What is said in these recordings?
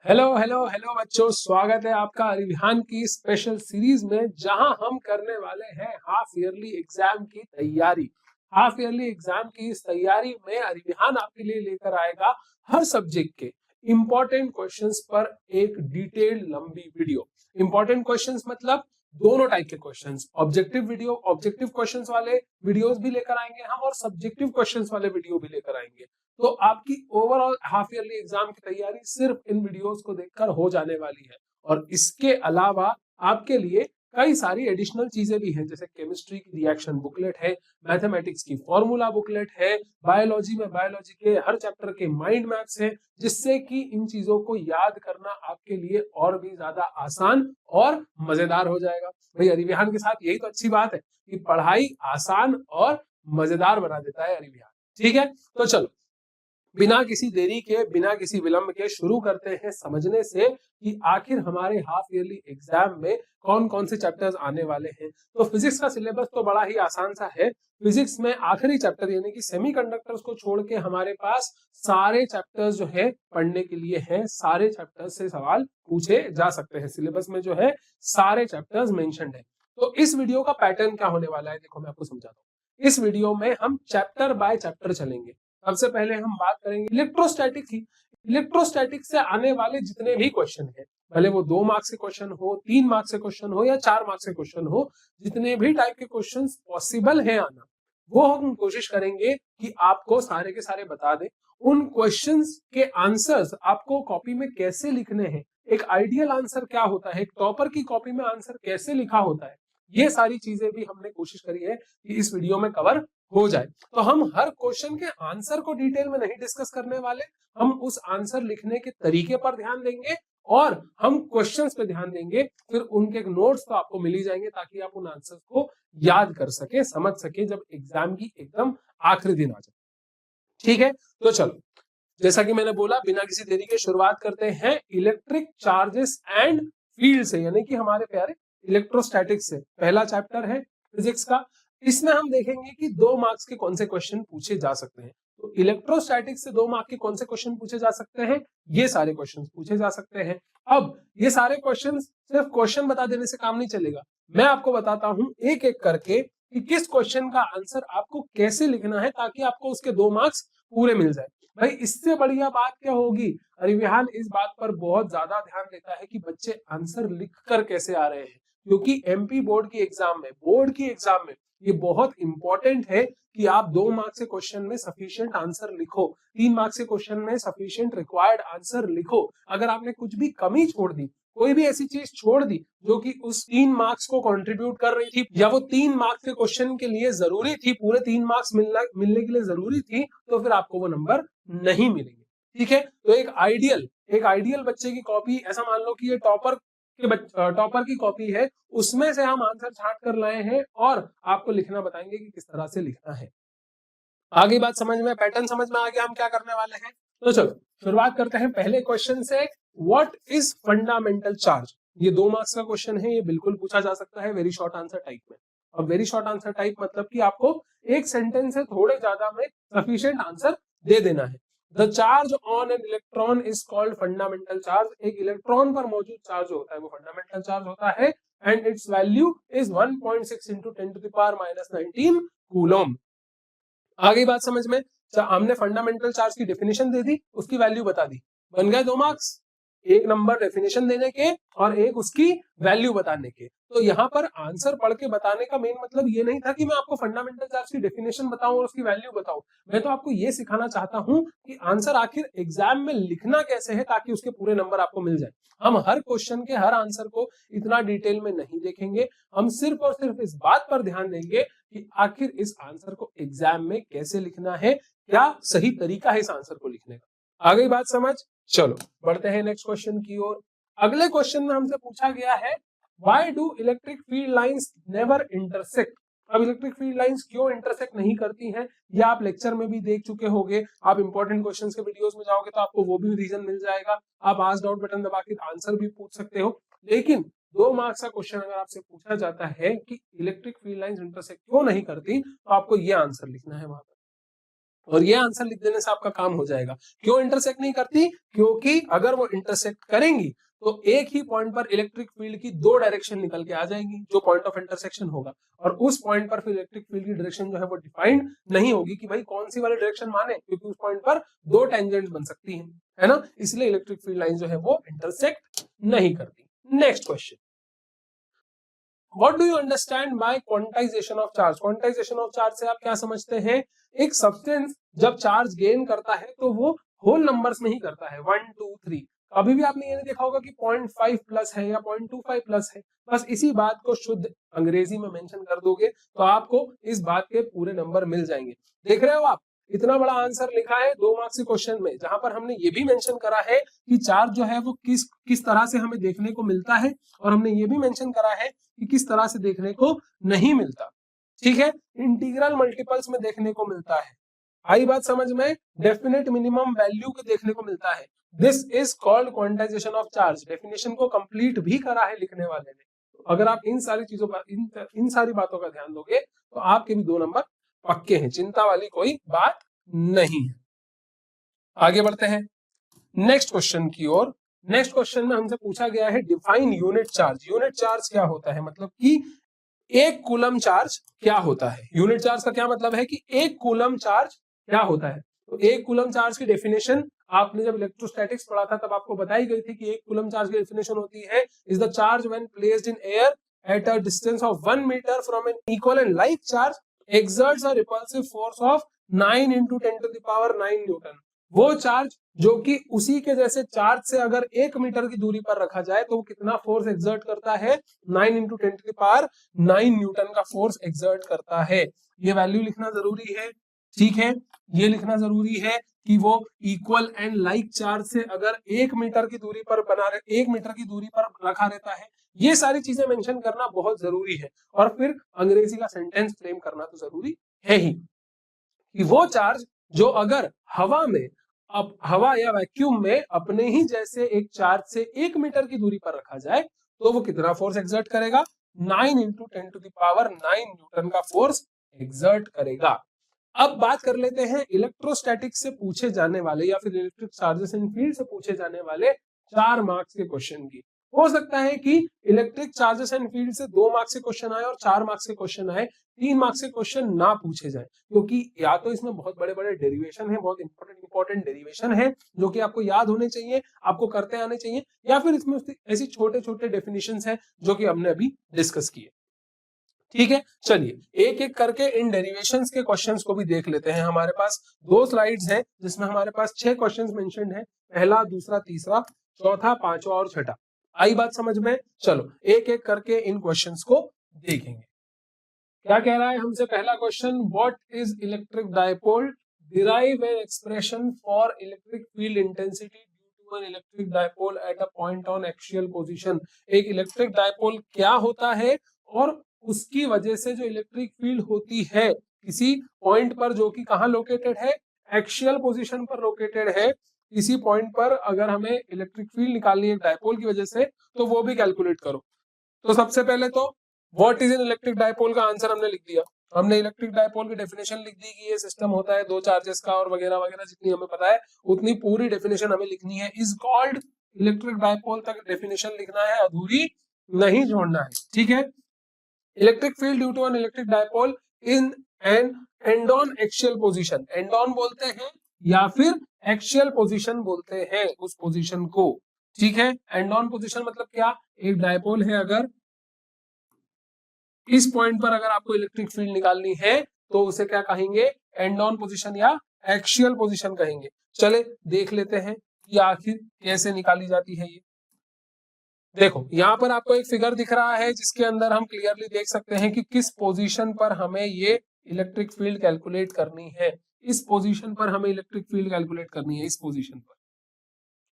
Hello hello hello बच्चों, स्वागत है आपका अरिविहान की स्पेशल सीरीज में, जहां हम करने वाले हैं हाफ ईयरली एग्जाम की तैयारी। हाफ ईयरली एग्जाम की इस तैयारी में अरिविहान आपके लिए लेकर आएगा हर सब्जेक्ट के इंपॉर्टेंट क्वेश्चंस पर एक डिटेल्ड लंबी वीडियो। इंपॉर्टेंट क्वेश्चंस मतलब दोनों टाइप के क्वेश्चंस, ऑब्जेक्टिव क्वेश्चंस वाले वीडियोस भी लेकर आएंगे हम, और सब्जेक्टिव क्वेश्चंस वाले वीडियो भी लेकर आएंगे। तो आपकी ओवरऑल हाफ ईयरली एग्जाम की तैयारी सिर्फ इन वीडियोस को देखकर हो जाने वाली है। और इसके अलावा आपके लिए कई सारी एडिशनल चीजें भी हैं, जैसे केमिस्ट्री की रिएक्शन बुकलेट है, मैथमेटिक्स की फॉर्मूला बुकलेट है, बायोलॉजी में बायोलॉजी के हर चैप्टर के माइंड मैप्स हैं, जिससे कि इन चीजों को याद करना आपके लिए और भी ज्यादा आसान और मजेदार हो जाएगा। भाई अरिविहान के साथ यही तो अच्छी बात है कि पढ़ाई आसान और मजेदार बना देता है अरिविहान। ठीक है, तो चलो बिना किसी देरी के, बिना किसी विलंब के शुरू करते हैं समझने से कि आखिर हमारे हाफ ईयरली एग्जाम में कौन कौन से चैप्टर्स आने वाले हैं। तो फिजिक्स का सिलेबस तो बड़ा ही आसान सा है। फिजिक्स में आखिरी चैप्टर यानी कि सेमीकंडक्टर्स को छोड़ के हमारे पास सारे चैप्टर्स जो है पढ़ने के लिए हैं। सारे चैप्टर्स से सवाल पूछे जा सकते हैं, सिलेबस में जो है सारे चैप्टर्स मेंशन्ड है। तो इस वीडियो का पैटर्न क्या होने वाला है, देखो मैं आपको समझाता हूँ। इस वीडियो में हम चैप्टर बाय चैप्टर चलेंगे। सबसे पहले हम बात करेंगे इलेक्ट्रोस्टैटिक की। इलेक्ट्रोस्टैटिक से आने वाले जितने भी क्वेश्चन हैं, भले वो 2 मार्क्स के क्वेश्चन हो, 3 मार्क्स के क्वेश्चन हो या 4 मार्क्स के क्वेश्चन हो, जितने भी टाइप के क्वेश्चन पॉसिबल है आना, वो हम कोशिश करेंगे कि आपको सारे के सारे बता दें। उन क्वेश्चंस के आंसर्स आपको कॉपी में कैसे लिखने हैं, एक आइडियल आंसर क्या होता है, एक टॉपर की कॉपी में आंसर कैसे लिखा होता है, ये सारी चीजें भी हमने कोशिश करी है कि इस वीडियो में कवर हो जाए। तो हम हर क्वेश्चन के आंसर को डिटेल में नहीं डिस्कस करने वाले, हम उस आंसर लिखने के तरीके पर ध्यान देंगे और हम क्वेश्चंस पे ध्यान देंगे। फिर उनके नोट्स तो आपको मिल ही जाएंगे ताकि आप उन आंसर्स को याद कर सके, समझ सके जब एग्जाम की एकदम आखिरी दिन आ जाए। ठीक है, तो चलो जैसा कि मैंने बोला, बिना किसी देरी के शुरुआत करते हैं इलेक्ट्रिक चार्जेस एंड फील्ड से, यानी कि हमारे प्यारे इलेक्ट्रोस्टैटिक्स से। पहला चैप्टर है फिजिक्स का। इसमें हम देखेंगे कि 2 मार्क्स के कौन से क्वेश्चन पूछे जा सकते हैं। तो इलेक्ट्रोस्टैटिक्स से 2 मार्क के कौन से क्वेश्चन पूछे जा सकते हैं, ये सारे क्वेश्चन पूछे जा सकते हैं। अब ये सारे क्वेश्चन सिर्फ क्वेश्चन बता देने से काम नहीं चलेगा, मैं आपको बताता हूं एक एक करके कि किस क्वेश्चन का आंसर आपको कैसे लिखना है, ताकि आपको उसके 2 मार्क्स पूरे मिल जाए। भाई इससे बढ़िया बात क्या होगी। अरिविहान इस बात पर बहुत ज्यादा ध्यान देता है कि बच्चे आंसर लिख कर कैसे आ रहे हैं, क्योंकि एमपी बोर्ड की एग्जाम में ये बहुत इंपॉर्टेंट है कि आप 2 मार्क्स के क्वेश्चन में सफिशिएंट आंसर लिखो, 3 मार्क्स के क्वेश्चन में सफिशिएंट रिक्वायर्ड आंसर लिखो। अगर आपने कुछ भी कमी छोड़ दी, कोई भी ऐसी चीज छोड़ दी जो कि उस 3 मार्क्स को कंट्रीब्यूट कर रही थी, या वो 3 मार्क्स के क्वेश्चन के लिए जरूरी थी, पूरे 3 मार्क्स मिलने के लिए जरूरी थी, तो फिर आपको वो नंबर नहीं मिलेंगे। ठीक है, तो एक आइडियल बच्चे की कॉपी, ऐसा मान लो कि ये टॉपर की कॉपी है, उसमें से हम आंसर छांट कर लाए हैं और आपको लिखना बताएंगे कि किस तरह से लिखना है। आगे बात समझ में, पैटर्न समझ में आ गया हम क्या करने वाले हैं। तो चलो शुरुआत करते हैं पहले क्वेश्चन से। What is fundamental charge. ये 2 मार्क्स का क्वेश्चन है, ये बिल्कुल पूछा जा सकता है वेरी शॉर्ट आंसर टाइप में। और वेरी शॉर्ट आंसर टाइप मतलब कि आपको एक सेंटेंस से थोड़े ज्यादा में सफिशिएंट आंसर दे देना है। The charge on an electron is called fundamental charge. एक इलेक्ट्रॉन पर मौजूद चार्ज होता है वो फंडामेंटल चार्ज होता है, and its value is 1.6 into 10⁻⁻19 coulomb. आ गई बात समझ में। हमने फंडामेंटल चार्ज की डेफिनेशन दे दी, उसकी वैल्यू बता दी, बन गए 2 मार्क्स। एक नंबर डेफिनेशन देने के और एक उसकी वैल्यू बताने के। तो यहाँ पर आंसर पढ़ के बताने का मेन मतलब ये नहीं था कि मैं आपको फंडामेंटल चार्ज की डेफिनेशन बताऊं और उसकी वैल्यू बताऊं। मैं तो आपको ये सिखाना चाहता हूं कि आंसर आखिर एग्जाम में लिखना कैसे है, ताकि उसके पूरे नंबर आपको मिल जाए। हम हर क्वेश्चन के हर आंसर को इतना डिटेल में नहीं देखेंगे, हम सिर्फ और सिर्फ इस बात पर ध्यान देंगे कि आखिर इस आंसर को एग्जाम में कैसे लिखना है, क्या सही तरीका है इस आंसर को लिखने का। आ गई बात समझ। चलो बढ़ते हैं नेक्स्ट क्वेश्चन की ओर। अगले क्वेश्चन में हमसे पूछा गया है, why do electric field lines never intersect. अब इलेक्ट्रिक फील्ड लाइंस क्यों इंटरसेक्ट नहीं करती हैं, या आप लेक्चर में भी देख चुके होंगे। आप इंपॉर्टेंट क्वेश्चंस के वीडियोस में जाओगे तो आपको वो भी रीजन मिल जाएगा। आप आस्क डाउट बटन दबा के आंसर भी पूछ सकते हो। लेकिन 2 मार्क्स का क्वेश्चन अगर आपसे पूछा जाता है कि इलेक्ट्रिक फील्ड लाइंस इंटरसेक्ट क्यों नहीं करती, तो आपको ये आंसर लिखना है वहां पर। और ये आंसर लिख देने से आपका काम हो जाएगा। क्यों इंटरसेक्ट नहीं करती? क्योंकि अगर वो इंटरसेक्ट करेंगी तो एक ही पॉइंट पर इलेक्ट्रिक फील्ड की दो डायरेक्शन निकल के आ जाएगी, जो पॉइंट ऑफ इंटरसेक्शन होगा, और उस पॉइंट पर फिर इलेक्ट्रिक फील्ड की डायरेक्शन जो है वो डिफाइंड नहीं होगी कि भाई कौन सी वाली डायरेक्शन माने, क्योंकि उस पॉइंट पर दो टेंजेंट्स बन सकती हैं, है ना। इसलिए इलेक्ट्रिक फील्ड लाइन जो है वो इंटरसेक्ट नहीं करती। Next question, what do you understand by quantization of charge? Quantization of charge से आप क्या समझते हैं? एक सब्सटेंस जब चार्ज गेन करता है तो वो होल नंबर्स में ही करता है, 1 2 3। अभी भी आपने ये नहीं देखा होगा कि 0.5 प्लस है या 0.25 प्लस है। बस इसी बात को शुद्ध अंग्रेजी में मेंशन कर दोगे तो आपको इस बात के पूरे नंबर मिल जाएंगे। देख रहे हो आप, इतना बड़ा आंसर लिखा है 2 मार्क्स के क्वेश्चन में, जहां पर हमने ये भी मेंशन करा है कि चार्ज जो है वो किस किस तरह से हमें देखने को मिलता है, और हमने ये भी मेंशन करा है कि किस तरह से देखने को नहीं मिलता। ठीक है, इंटीग्रल मल्टीपल्स में देखने को मिलता है, आई बात समझ में, डेफिनेट मिनिमम वैल्यू के देखने को मिलता है। This is called quantization of charge. Definition को कंप्लीट भी करा है लिखने वाले ने। अगर आप इन सारी चीजों का इन सारी बातों का ध्यान दोगे तो आपके भी 2 नंबर पक्के हैं, चिंता वाली कोई बात नहीं है। आगे बढ़ते हैं नेक्स्ट क्वेश्चन की ओर। नेक्स्ट क्वेश्चन में हमसे पूछा गया है define unit charge. Unit charge क्या होता है, मतलब कि एक कूलम चार्ज क्या होता है। यूनिट चार्ज का क्या मतलब है कि एक कूलम चार्ज क्या होता है। तो एक कूलम चार्ज की डेफिनेशन आपने जब इलेक्ट्रोस्टैटिक्स पढ़ा था तब आपको बताई गई थी कि एक कूलम चार्ज की डेफिनेशन होती है is the charge when placed in air at a distance of 1 metre from an equal and like charge exerts a repulsive force of 9 into 10 to the power 9 Newton. वो charge जो कि उसी के जैसे charge से अगर 1 मीटर की दूरी पर रखा जाए तो वो कितना फोर्स एक्सर्ट करता है, 9 into 10 to the power 9 Newton का फोर्स एक्सर्ट करता है। ये वैल्यू लिखना जरूरी है, ठीक है, ये लिखना जरूरी है कि वो इक्वल एंड लाइक चार्ज से अगर 1 मीटर की दूरी पर 1 मीटर की दूरी पर रखा रहता है। ये सारी चीजें मेंशन करना बहुत जरूरी है, और फिर अंग्रेजी का सेंटेंस फ्रेम करना तो जरूरी है ही कि वो चार्ज जो अगर हवा में, अब हवा या वैक्यूम में अपने ही जैसे एक चार्ज से 1 मीटर की दूरी पर रखा जाए तो वो कितना फोर्स एक्सर्ट करेगा, 9 into 10 to the power 9 Newton का फोर्स एक्सर्ट करेगा। अब बात कर लेते हैं इलेक्ट्रोस्टैटिक से पूछे जाने वाले या फिर इलेक्ट्रिक चार्जेस एंड फील्ड से पूछे जाने वाले 4 मार्क्स के क्वेश्चन की। हो सकता है कि इलेक्ट्रिक चार्जेस एंड फील्ड से 2 मार्क्स के क्वेश्चन आए और 4 मार्क्स के क्वेश्चन आए, 3 मार्क्स के क्वेश्चन ना पूछे जाए, क्योंकि या तो इसमें बहुत बड़े बड़े डेरिवेशन है, बहुत इंपॉर्टेंट डेरिवेशन है जो कि आपको याद होने चाहिए, आपको करते आने चाहिए, या फिर इसमें ऐसी छोटे छोटे डेफिनेशंस हैं जो कि हमने अभी डिस्कस किए। ठीक है, चलिए एक एक करके इन डेरिवेशंस के क्वेश्चंस को भी देख लेते हैं। हमारे पास 2 स्लाइड्स हैं जिसमें हमारे पास 6 क्वेश्चंस मेंशन्ड है, पहला, दूसरा, तीसरा, चौथा, पांचवा और छठा। आई बात समझ में? चलो एक एक करके इन क्वेश्चंस को देखेंगे। क्या कह रहा है हमसे पहला question, what is electric dipole, derive an expression for electric field intensity due to an electric dipole at a point on axial position. एक इलेक्ट्रिक डायपोल क्या होता है और उसकी वजह से जो इलेक्ट्रिक फील्ड होती है किसी पॉइंट पर जो कि कहां लोकेटेड है, एक्सियल पोजीशन पर लोकेटेड है, इसी पॉइंट पर अगर हमें इलेक्ट्रिक फील्ड निकालनी है डायपोल की वजह से तो वो भी कैलकुलेट करो। तो सबसे पहले तो what is an electric dipole का आंसर हमने लिख दिया। हमने इलेक्ट्रिक डायपोल की डेफिनेशन लिख दी कि ये सिस्टम होता है 2 चार्जेस का और वगैरह वगैरह, जितनी हमें पता है उतनी पूरी डेफिनेशन हमें लिखनी है। इज कॉल्ड इलेक्ट्रिक डायपोल तक डेफिनेशन लिखना है, अधूरी नहीं छोड़ना है, ठीक है। Electric field due to an electric dipole in an end on axial position, end on बोलते हैं या फिर एक्सियल पोजीशन बोलते हैं उस पोजीशन को, ठीक है। एंड ऑन पोजीशन मतलब क्या, एक डायपोल है, अगर इस पॉइंट पर अगर आपको इलेक्ट्रिक फील्ड निकालनी है तो उसे क्या कहेंगे, एंड ऑन पोजीशन या एक्सियल पोजीशन कहेंगे। चले देख लेते हैं कि आखिर कैसे निकाली जाती है ये। देखो यहाँ पर आपको एक फिगर दिख रहा है जिसके अंदर हम क्लियरली देख सकते हैं कि किस पोजीशन पर हमें ये इलेक्ट्रिक फील्ड कैलकुलेट करनी है। इस पोजीशन पर हमें इलेक्ट्रिक फील्ड कैलकुलेट करनी है, इस पोजीशन पर,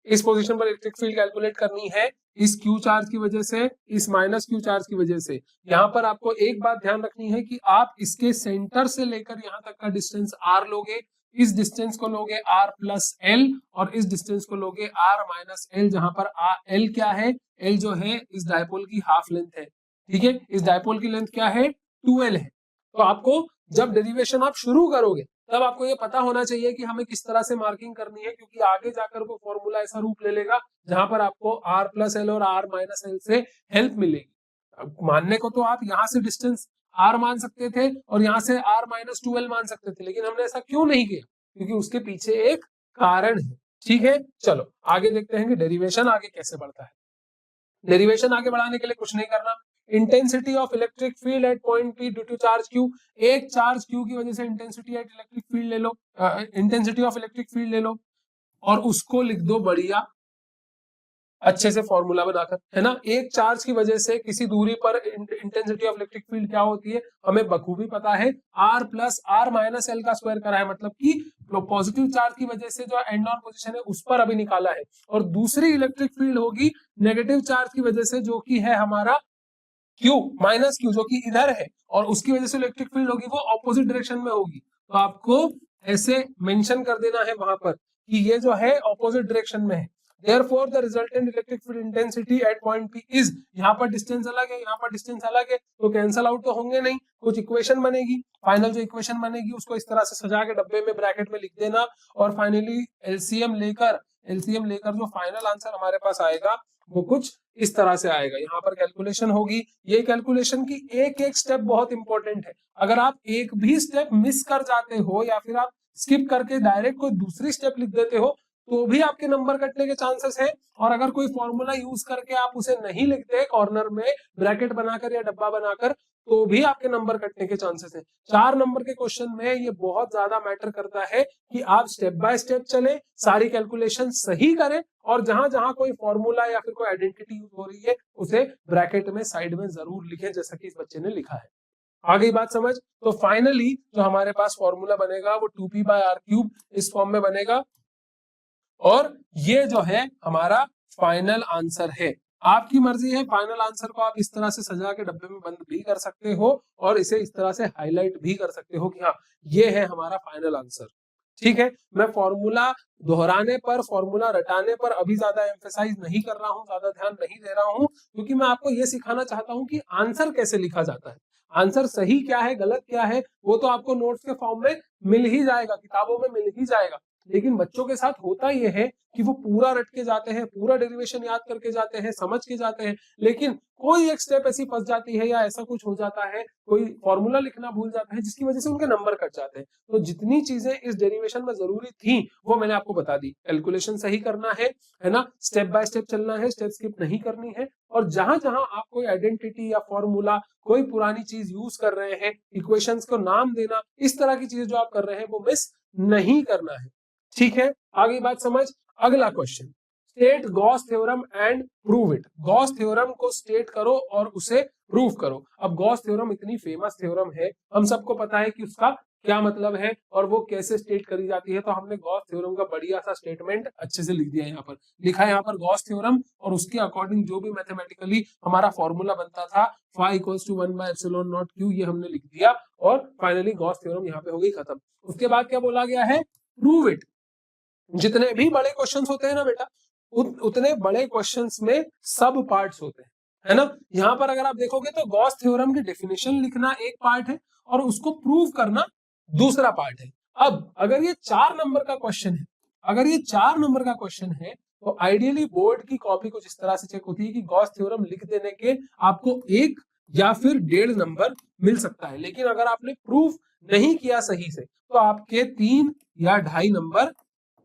इस पोजीशन पर इलेक्ट्रिक फील्ड कैलकुलेट करनी है, इस क्यू चार्ज की वजह से, इस माइनस क्यू चार्ज की वजह से। यहाँ पर आपको एक बात ध्यान रखनी है कि आप इसके सेंटर से लेकर यहाँ तक का डिस्टेंस आर लोगे, इस डिस्टेंस को लोगे आर प्लस एल और इस डिस्टेंस को लोगे आर माइनस एल, जहां पर एल क्या है, एल जो है इस डायपोल की हाफ लेंथ है, ठीक है। इस डायपोल की लेंथ क्या है, 2l है। तो आपको जब डेरिवेशन आप शुरू करोगे तब आपको ये पता होना चाहिए कि हमें किस तरह से मार्किंग करनी है, क्योंकि आगे जाकर वो फॉर्मूला ऐसा रूप ले लेगा जहां पर आपको r प्लस एल और r माइनस एल से हेल्प मिलेगी। अब मानने को तो आप यहाँ से डिस्टेंस r मान सकते थे और यहाँ से r माइनस 2l मान सकते थे, लेकिन हमने ऐसा क्यों नहीं किया, क्योंकि उसके पीछे एक कारण है। ठीक है, चलो आगे देखते हैं कि डेरिवेशन आगे कैसे बढ़ता है। डेरिवेशन आगे बढ़ाने के लिए कुछ नहीं करना। Intensity of electric field at point P due to charge Q, एक चार्ज क्यू की वजह से इंटेंसिटी एट इलेक्ट्रिक फील्ड ले लो, इंटेंसिटी ऑफ इलेक्ट्रिक फील्ड ले लो और उसको लिख दो बढ़िया अच्छे से फॉर्मूला बनाकर, है ना। एक चार्ज की वजह से किसी दूरी पर इंटेंसिटी ऑफ इलेक्ट्रिक फील्ड क्या होती है हमें बखूबी पता है, r plus r minus L का स्क्वायर करा है, मतलब कि पॉजिटिव चार्ज की वजह से जो एंड ऑन पोजीशन है उस पर अभी निकाला है, और दूसरी इलेक्ट्रिक फील्ड होगी नेगेटिव चार्ज की वजह से जो कि है हमारा q माइनस q जो कि इधर है, और उसकी वजह से इलेक्ट्रिक फील्ड होगी वो ऑपोजिट डायरेक्शन में होगी। तो आपको ऐसे मेंशन कर देना है वहां पर कि ये जो है ऑपोजिट डायरेक्शन में है। Therefore, the resultant electric field intensity at point P is, यहाँ पर डिस्टेंस अलग है, यहाँ पर डिस्टेंस अलग है, तो कैंसल आउट तो होंगे नहीं, कुछ इक्वेशन बनेगी। फाइनल जो इक्वेशन बनेगी उसको इस तरह से सजा के डब्बे में ब्रैकेट में लिख देना, और फाइनली एलसीएम लेकर जो फाइनल आंसर हमारे पास आएगा वो कुछ इस तरह से आएगा। यहाँ पर कैलकुलेशन होगी, ये कैलकुलेशन की एक एक स्टेप बहुत इंपॉर्टेंट है। अगर आप एक भी स्टेप मिस कर जाते हो या फिर आप स्किप करके डायरेक्ट कोई दूसरी स्टेप लिख देते हो तो भी आपके नंबर कटने के चांसेस हैं। और अगर कोई फॉर्मूला यूज करके आप उसे नहीं लिखते कॉर्नर में ब्रैकेट बनाकर या डब्बा बनाकर तो भी आपके नंबर कटने के चांसेस हैं। 4 नंबर के क्वेश्चन में ये बहुत ज्यादा मैटर करता है कि आप स्टेप बाय स्टेप चले, सारी कैलकुलेशन सही करें, और जहां जहां कोई फॉर्मूला या फिर कोई आइडेंटिटी यूज हो रही है उसे ब्रैकेट में साइड में जरूर लिखें, जैसा कि इस बच्चे ने लिखा है। आ गई बात समझ। तो फाइनली जो हमारे पास फॉर्मूला बनेगा वो 2p/r³ इस फॉर्म में बनेगा, और ये जो है हमारा फाइनल आंसर है। आपकी मर्जी है, फाइनल आंसर को आप इस तरह से सजा के डब्बे में बंद भी कर सकते हो और इसे इस तरह से हाईलाइट भी कर सकते हो कि हाँ ये है हमारा फाइनल आंसर। ठीक है, मैं फॉर्मूला दोहराने पर, फॉर्मूला रटाने पर अभी ज्यादा एम्फेसाइज नहीं कर रहा हूँ, ज्यादा ध्यान नहीं दे रहा हूँ, क्योंकि मैं आपको ये सिखाना चाहता हूँ कि आंसर कैसे लिखा जाता है। आंसर सही क्या है गलत क्या है वो तो आपको नोट्स के फॉर्म में मिल ही जाएगा, किताबों में मिल ही जाएगा, लेकिन बच्चों के साथ होता यह है कि वो पूरा रट के जाते हैं, पूरा डेरिवेशन याद करके जाते हैं, समझ के जाते हैं, लेकिन कोई एक स्टेप ऐसी फंस जाती है या ऐसा कुछ हो जाता है, कोई फॉर्मूला लिखना भूल जाता है जिसकी वजह से उनके नंबर कट जाते हैं। तो जितनी चीजें इस डेरिवेशन में जरूरी थी वो मैंने आपको बता दी। कैलकुलेशन सही करना है ना, स्टेप बाय स्टेप चलना है, स्टेप स्किप नहीं करनी है, और जहां जहां आप कोई आइडेंटिटी या फॉर्मूला कोई पुरानी चीज यूज कर रहे हैं, इक्वेशंस को नाम देना, इस तरह की चीज जो आप कर रहे हैं वो मिस नहीं करना है। ठीक है, आगे बात समझ। अगला question, state Gauss theorem and prove it. Gauss theorem को स्टेट करो और उसे प्रूव करो। अब गॉस थ्योरम इतनी फेमस थ्योरम है, हम सबको पता है कि उसका क्या मतलब है और वो कैसे स्टेट करी जाती है, तो हमने गॉस थ्योरम का बढ़िया सा स्टेटमेंट अच्छे से लिख दिया। यहाँ पर लिखा है, यहाँ पर गॉस थ्योरम, और उसके अकॉर्डिंग जो भी मैथमेटिकली हमारा फॉर्मूला बनता था phi = 1/ε0 ये हमने लिख दिया, और फाइनली गॉस थ्योरम यहाँ पे हो गई खत्म। उसके बाद क्या बोला गया है, प्रूव इट। जितने भी बड़े क्वेश्चंस होते हैं ना बेटा, उतने बड़े क्वेश्चंस में सब पार्ट्स होते हैं, है ना। यहाँ पर अगर आप देखोगे तो गॉस थ्योरम की डेफिनेशन लिखना एक पार्ट है और उसको प्रूव करना दूसरा पार्ट है। अब अगर ये 4 नंबर का क्वेश्चन है, अगर ये 4 नंबर का क्वेश्चन है तो आइडियली बोर्ड की कॉपी कुछ इस तरह से चेक होती है कि गॉस थ्योरम लिख देने के आपको 1 या फिर 1.5 नंबर मिल सकता है, लेकिन अगर आपने प्रूफ नहीं किया सही से तो आपके 3 या 2.5 नंबर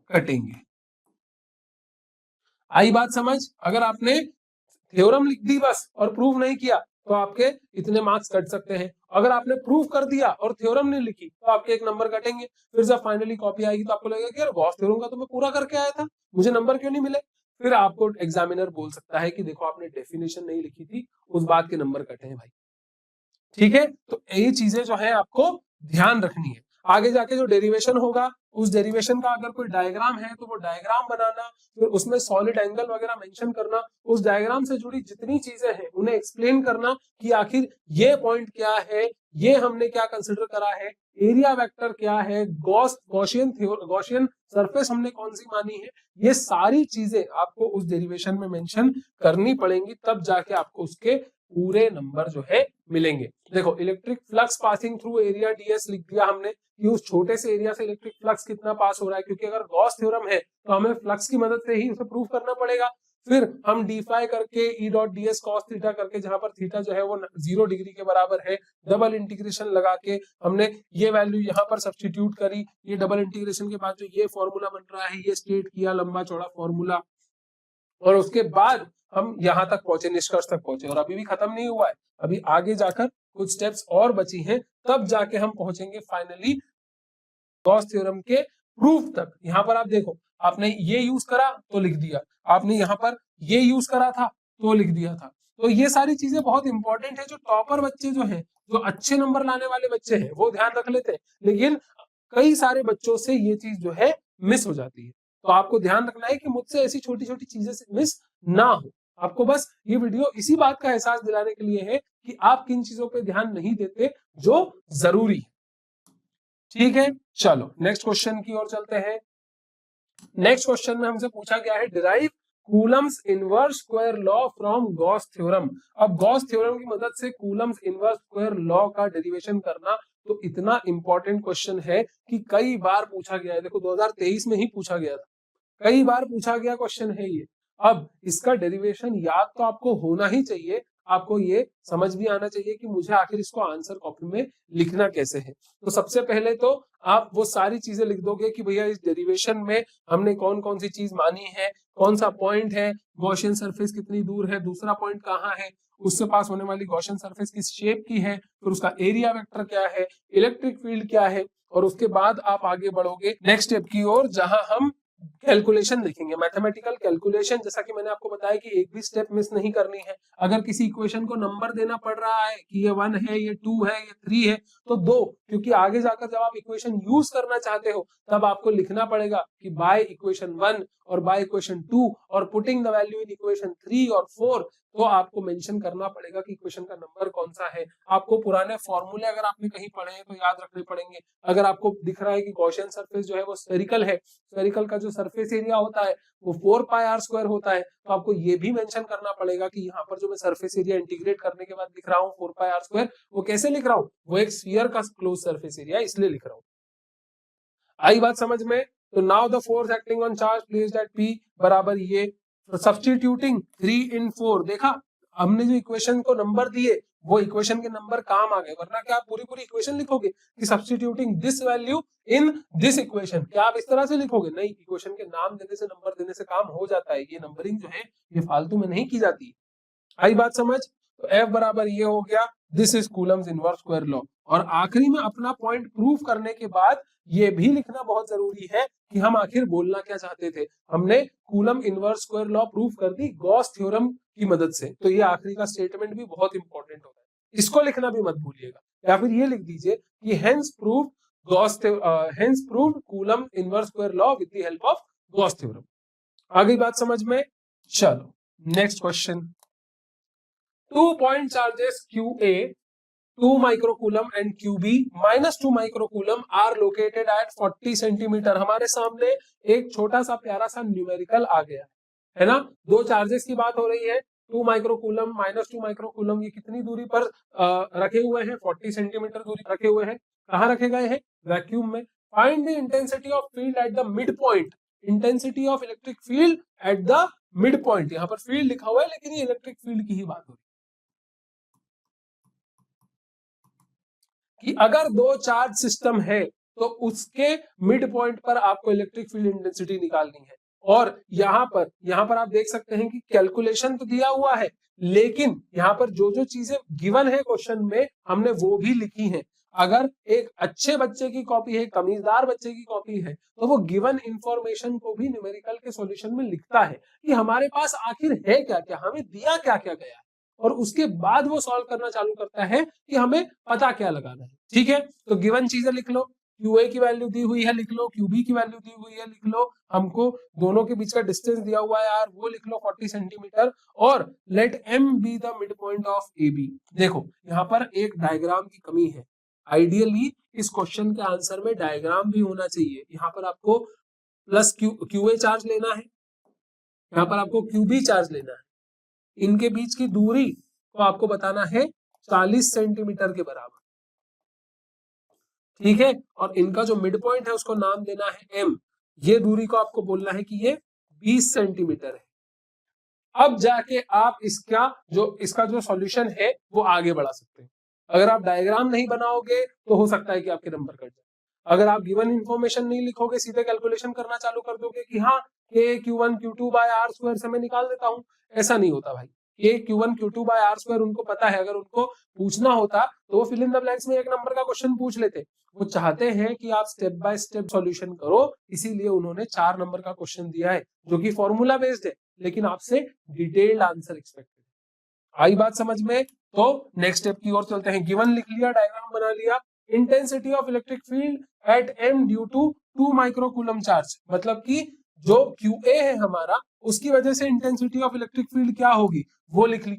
कटेंगे। आई बात समझ। अगर आपने थ्योरम लिख दी बस और प्रूव नहीं किया तो आपके इतने मार्क्स कट सकते हैं। अगर आपने प्रूव कर दिया और थ्योरम नहीं लिखी तो आपके 1 नंबर कटेंगे। फिर जब फाइनली कॉपी आएगी तो आपको लगेगा कि यार गॉस थ्योरम का तो मैं पूरा करके आया था, मुझे नंबर क्यों नहीं मिले। फिर आपको एग्जामिनर बोल सकता है कि देखो आपने डेफिनेशन नहीं लिखी थी, उस बात के नंबर कटे हैं भाई। ठीक है, तो ये चीजें जो है आपको ध्यान रखनी है। आगे जाके जो डेरिवेशन होगा उस डेरिवेशन का अगर कोई डायग्राम है तो वो डायग्राम बनाना, फिर उसमें सॉलिड एंगल वगैरह मेंशन करना, उस डायग्राम से जुड़ी जितनी चीजें हैं उन्हें एक्सप्लेन करना कि आखिर ये पॉइंट क्या है, ये हमने क्या कंसिडर करा है, एरिया वेक्टर क्या है, गॉसियन सरफेस हमने कौन सी मानी है, ये सारी चीजें आपको उस डेरिवेशन में मेंशन करनी पड़ेंगी, तब जाके आपको उसके पूरे नंबर जो है मिलेंगे। देखो electric flux passing through area ds लिख दिया हमने कि उस छोटे से एरिया से इलेक्ट्रिक फ्लक्स कितना पास हो रहा है, क्योंकि अगर गॉस थ्योरम है तो हमें फ्लक्स की मदद से ही उसे प्रूव करना पड़ेगा। फिर हम डी फाई करके E dot D S cos theta करके, जहां पर थीटा जो है वो 0 डिग्री के बराबर है, डबल इंटीग्रेशन लगा के हमने ये वैल्यू यहाँ पर सब्स्टिट्यूट करी। ये डबल इंटीग्रेशन के बाद जो ये फॉर्मूला बन रहा है ये स्टेट किया, लंबा चौड़ा फॉर्मूला, और उसके बाद हम यहाँ तक पहुंचे, निष्कर्ष तक पहुंचे। और अभी भी खत्म नहीं हुआ है, अभी आगे जाकर कुछ स्टेप्स और बची हैं, तब जाके हम पहुंचेंगे फाइनली गॉस थ्योरम के प्रूफ तक। यहाँ पर आप देखो, आपने ये यूज करा तो लिख दिया, आपने यहाँ पर ये यूज करा था तो लिख दिया था। तो ये सारी चीजें बहुत इंपॉर्टेंट है। जो टॉपर बच्चे जो हैं, जो अच्छे नंबर लाने वाले बच्चे हैं, वो ध्यान रख लेते हैं, लेकिन कई सारे बच्चों से ये चीज जो है मिस हो जाती है। तो आपको ध्यान रखना है कि मुझसे ऐसी छोटी छोटी चीजें से मिस ना हो। आपको बस ये वीडियो इसी बात का एहसास दिलाने के लिए है कि आप किन चीजों पे ध्यान नहीं देते जो जरूरी है। ठीक है, चलो नेक्स्ट क्वेश्चन की ओर चलते हैं। नेक्स्ट क्वेश्चन में हमसे पूछा गया है derive Coulomb's inverse square law from Gauss theorem. अब गॉस थ्योरम की मदद से कूलम्स इनवर्स स्क्वायर लॉ का डेरिवेशन करना तो इतना इंपॉर्टेंट क्वेश्चन है कि कई बार पूछा गया है। देखो 2023 में ही पूछा गया था, कई बार पूछा गया क्वेश्चन है ये। अब इसका डेरिवेशन याद तो आपको होना ही चाहिए, आपको ये समझ भी आना चाहिए कि मुझे आखिर इसको आंसर कॉपी में लिखना कैसे है। तो सबसे पहले तो आप वो सारी चीजें लिख दोगे कि भैया इस डेरिवेशन में हमने कौन कौन सी चीज मानी है, कौन सा पॉइंट है, गॉसियन सरफेस कितनी दूर है, दूसरा पॉइंट कहाँ है, उससे पास होने वाली गॉसियन सरफेस किस शेप की है, फिर उसका एरिया वेक्टर क्या है, इलेक्ट्रिक फील्ड क्या है, और उसके बाद आप आगे बढ़ोगे नेक्स्ट स्टेप की ओर, जहां हम कैलकुलेशन देखेंगे, मैथमेटिकल कैलकुलेशन। जैसा कि मैंने आपको बताया कि एक भी स्टेप मिस नहीं करनी है। अगर किसी इक्वेशन को नंबर देना पड़ रहा है कि ये 1 है, ये 2 है, ये 3 है, तो 2, क्योंकि आगे जाकर जब आप इक्वेशन यूज करना चाहते हो तब आपको लिखना पड़ेगा कि बाय इक्वेशन 1 और बाय इक्वेशन 2 और putting the value in equation 3 और 4, तो आपको मेंशन करना पड़ेगा कि इक्वेशन का नंबर कौन सा है। आपको पुराने फॉर्मूले अगर आपने कहीं पढ़े हैं तो याद रखने पड़ेंगे। अगर आपको दिख रहा है कि गॉसियन सरफेस जो है वो स्फेरिकल है, स्फेरिकल का जो सरफेस एरिया होता है वो 4πr² होता है, तो आपको ये भी मेंशन करना पड़ेगा कि यहाँ पर जो मैं सरफेस एरिया इंटीग्रेट करने के बाद लिख रहा हूँ 4πr², वो कैसे लिख रहा हूँ, वो एक स्फीयर का क्लोज सरफेस एरिया इसलिए लिख रहा हूँ। आई बात समझ में? तो now the force acting on charge placed at P बराबर ये, सब्स्टिट्यूटिंग 3 in 4, देखा हमने जो इक्वेशन को नंबर दिए वो इक्वेशन के नंबर काम आ गए, वरना क्या आप पूरी पूरी इक्वेशन लिखोगे कि substituting this value in this equation, क्या आप इस तरह से लिखोगे? नहीं, इक्वेशन के नाम देने से, नंबर देने से काम हो जाता है। ये नंबरिंग जो है ये फालतू में नहीं की जाती। आई बात समझ? तो F बराबर ये हो गया, this is Coulomb's inverse square law. और आखिरी में अपना पॉइंट प्रूव करने के बाद ये भी लिखना बहुत जरूरी है कि हम आखिर बोलना क्या चाहते थे। हमने coulomb inverse square law prove कर दी गॉस थ्योरम की मदद से, तो ये आखिरी का स्टेटमेंट भी बहुत इंपॉर्टेंट होता है, इसको लिखना भी मत भूलिएगा। या फिर ये लिख दीजिए कि hence proved coulomb inverse square law with the help of Gauss theorem. आ गई बात समझ में? चलो next question. 2 point charges QA 2 microcoulomb and QB -2 microcoulomb are located at 40 centimetre. हमारे सामने एक छोटा सा प्यारा सा न्यूमेरिकल आ गया है ना। दो चार्जेस की बात हो रही है, 2 माइक्रोकूलम -2 माइक्रोकूलम, ये कितनी दूरी पर रखे हुए हैं? 40 सेंटीमीटर दूरी रखे हुए हैं। कहाँ रखे गए हैं? वैक्यूम में। Find the intensity of field at the mid point. Intensity of electric field at the mid point, यहाँ पर फील्ड लिखा हुआ है लेकिन ये इलेक्ट्रिक फील्ड की ही बात हो रही है कि अगर दो चार्ज सिस्टम है तो उसके मिड पॉइंट पर आपको इलेक्ट्रिक फील्ड इंटेंसिटी निकालनी है। और यहाँ पर आप देख सकते हैं कि कैलकुलेशन तो दिया हुआ है, लेकिन यहाँ पर जो जो चीजें गिवन है क्वेश्चन में हमने वो भी लिखी हैं। अगर एक अच्छे बच्चे की कॉपी है, कमीजदार बच्चे की कॉपी है, तो वो गिवन इंफॉर्मेशन को भी न्यूमेरिकल के सॉल्यूशन में लिखता है कि हमारे पास आखिर है क्या क्या, हमें दिया क्या क्या गया है, और उसके बाद वो सॉल्व करना चालू करता है कि हमें पता क्या लगाना है। ठीक है, तो गिवन चीजें लिख लो, QA की वैल्यू दी हुई है लिख लो, QB की वैल्यू दी हुई है लिख लो, हमको दोनों के बीच का डिस्टेंस दिया हुआ है यार वो लिख लो 40 सेंटीमीटर, और let M be the mid point of AB। देखो यहाँ पर एक डायग्राम की कमी है। आइडियली इस क्वेश्चन के आंसर में डायग्राम भी होना चाहिए। यहाँ पर आपको प्लस QA चार्ज लेना है, यहाँ पर आपको QB चार्ज लेना है, इनके बीच की दूरी तो आपको बताना है 40 सेंटीमीटर के बराबर, ठीक है। और इनका जो मिड पॉइंट है उसको नाम देना है m, ये दूरी को आपको बोलना है कि ये 20 सेंटीमीटर है। अब जाके आप इसका जो सॉल्यूशन है वो आगे बढ़ा सकते हैं। अगर आप डायग्राम नहीं बनाओगे तो हो सकता है कि आपके नंबर कट जाए। अगर आप गिवन इन्फॉर्मेशन नहीं लिखोगे, सीधे कैलकुलेशन करना चालू कर दोगे कि हाँ के Q1 Q2 bye are square से मैं निकाल देता हूँ, ऐसा नहीं होता भाई। के Q1 Q2 bye are square उनको पता है, अगर उनको पूछना होता तो वो फिल इन द ब्लैंक्स में एक नंबर का क्वेश्चन पूछ लेते। वो चाहते हैं कि आप स्टेप बाय स्टेप सॉल्यूशन करो, इसीलिए उन्होंने 4 नंबर का क्वेश्चन दिया है जो कि फॉर्मूला बेस्ड है, लेकिन आपसे डिटेल्ड आंसर एक्सपेक्टेड है। आई बात समझ में? तो नेक्स्ट स्टेप की ओर चलते हैं। गिवन लिख लिया, डायग्राम बना लिया। Intensity of electric field at m due to 2 microcoulomb charge, मतलब कि जो QA है हमारा, उसकी वजह से इंटेंसिटी ऑफ इलेक्ट्रिक फील्ड क्या होगी वो लिख ली।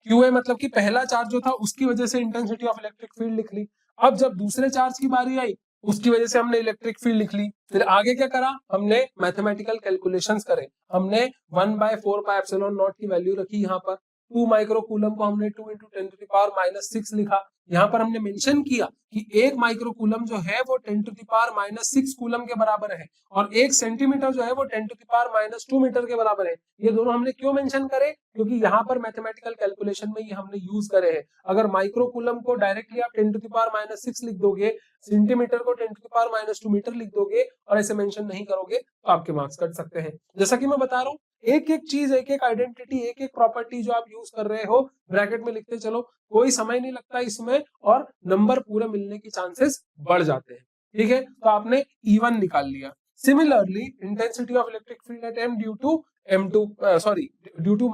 QA मतलब कि पहला चार्ज जो था उसकी वजह से इंटेंसिटी ऑफ इलेक्ट्रिक फील्ड लिख ली। अब जब दूसरे चार्ज की बारी आई उसकी वजह से हमने इलेक्ट्रिक फील्ड लिख ली। फिर आगे क्या करा, हमने मैथमेटिकल कैलकुलेशंस करे। हमने 1/4πε0 की वैल्यू रखी यहाँ पर। 2 माइक्रोकूलम को हमने 2 × 10⁻⁻6 लिखा। यहाँ पर हमने मेंशन किया कि 1 माइक्रोकूलम जो है वो 10⁻⁻6 कूलम के बराबर है और 1 सेंटीमीटर जो है वो 10⁻⁻2 मीटर के बराबर है। ये दोनों हमने क्यों मेंशन करे, क्योंकि यहाँ पर मैथमेटिकल कैलकुलेशन में ये हमने यूज करे हैं। अगर माइक्रोकूलम को डायरेक्टली आप 10⁻⁻6 लिख दोगे, सेंटीमीटर को 10⁻⁻2 मीटर लिख दोगे और ऐसे मेंशन नहीं करोगे तो आपके मार्क्स कट सकते हैं। जैसा कि मैं बता रहा हूँ, एक एक चीज, एक एक आइडेंटिटी, एक एक प्रॉपर्टी जो आप यूज कर रहे हो ब्रैकेट में लिखते चलो, कोई समय नहीं लगता इसमें और नंबर पूरे मिलने की चांसेस बढ़ जाते हैं, ठीक है। तो आपने E1 निकाल लिया। Similarly intensity of electric field at m due to -2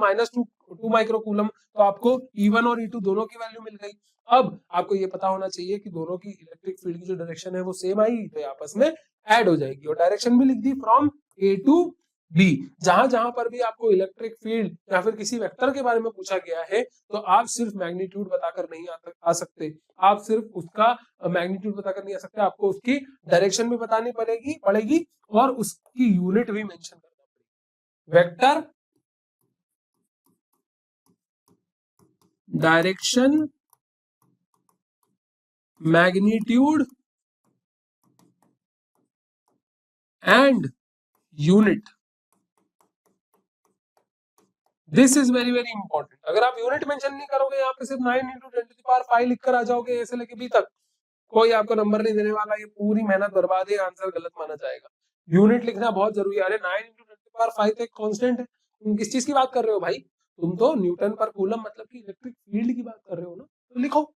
microcoulomb, तो आपको E1 और E2 दोनों की वैल्यू मिल गई। अब आपको ये पता होना चाहिए कि दोनों की इलेक्ट्रिक फील्ड की जो डायरेक्शन है वो सेम आई तो आपस में ऐड हो जाएगी, और डायरेक्शन भी लिख दी फ्रॉम A टू B। जहां जहां पर भी आपको इलेक्ट्रिक फील्ड या फिर किसी वेक्टर के बारे में पूछा गया है तो आप सिर्फ मैग्नीट्यूड बताकर नहीं आ सकते, आप सिर्फ उसका मैग्नीट्यूड बताकर नहीं आ सकते, आपको उसकी डायरेक्शन भी बतानी पड़ेगी और उसकी यूनिट भी मेंशन करना पड़ेगी। Vector, direction, magnitude and unit, this is very very important. अगर आप यूनिट मेंशन नहीं करोगे, यहाँ पे सिर्फ 9 × 10⁵ लिखकर आ जाओगे ऐसे लेके बी तक, कोई आपको नंबर नहीं देने वाला, ये पूरी मेहनत बर्बाद है, आंसर गलत माना जाएगा। यूनिट लिखना बहुत जरूरी है। अरे 9 × 10⁵ तो एक कांस्टेंट है, तुम किस चीज की बात कर रहे हो भाई? तुम तो न्यूटन पर कूलम मतलब कि इलेक्ट्रिक फील्ड की बात कर रहे हो ना, तो लिखो।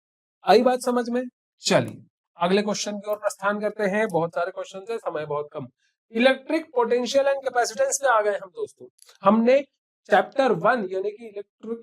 आई बात समझ में? चलिए अगले क्वेश्चन की ओर प्रस्थान करते हैं। बहुत सारे क्वेश्चन है, समय बहुत कम। इलेक्ट्रिक पोटेंशियल एंड कैपेसिटेंस में आ गए हम दोस्तों। हमने चैप्टर 1 यानी कि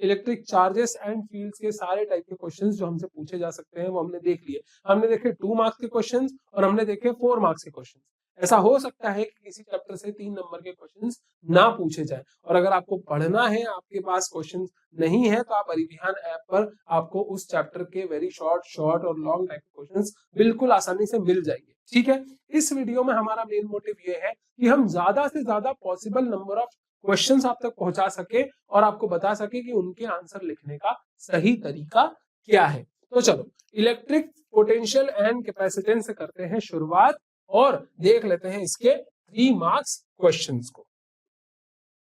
इलेक्ट्रिक चार्जेस एंड फील्ड्स के सारे टाइप के क्वेश्चंस जो हमसे पूछे जा सकते हैं वो हमने देख लिए। हमने देखे 2 मार्क्स के क्वेश्चंस और हमने देखे 4 मार्क्स के क्वेश्चंस। ऐसा हो सकता है कि किसी चैप्टर से 3 नंबर के क्वेश्चंस ना पूछे जाए, और अगर आपको पढ़ना है, आपके पास क्वेश्चंस नहीं है, तो आप अरिविहान ऐप पर आपको उस चैप्टर के वेरी शॉर्ट और लॉन्ग टाइप के क्वेश्चंस बिल्कुल आसानी से मिल जाएंगे, ठीक है। इस वीडियो में हमारा मेन मोटिव ये है कि हम ज्यादा से ज्यादा पॉसिबल नंबर ऑफ क्वेश्चंस आप तक पहुंचा सके और आपको बता सके कि उनके आंसर लिखने का सही तरीका क्या है। तो चलो इलेक्ट्रिक पोटेंशियल एंड कैपेसिटेंस से करते हैं शुरुआत और देख लेते हैं इसके 3 मार्क्स क्वेश्चंस को।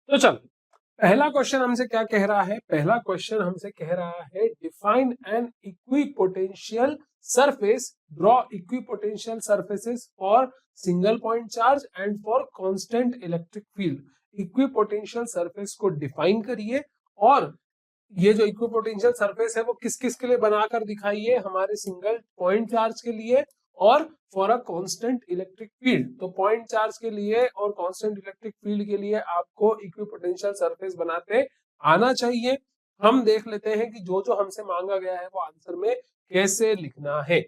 तो चलो पहला क्वेश्चन हमसे क्या कह रहा है? पहला क्वेश्चन हमसे कह रहा है define an equipotential surface, draw equipotential surfaces for single point charge and for constant electric field. Equipotential surface को डिफाइन करिए और ये जो इक्विपोटेंशियल सरफेस है वो किस किस के लिए बनाकर दिखाइए, हमारे सिंगल पॉइंट चार्ज के लिए और for a constant electric field. तो पॉइंट चार्ज के लिए और कांस्टेंट इलेक्ट्रिक फील्ड के लिए आपको इक्विपोटेंशियल सरफेस बनाते आना चाहिए। हम देख लेते हैं कि जो जो हमसे मांगा गया है वो आंसर में कैसे लिखना है।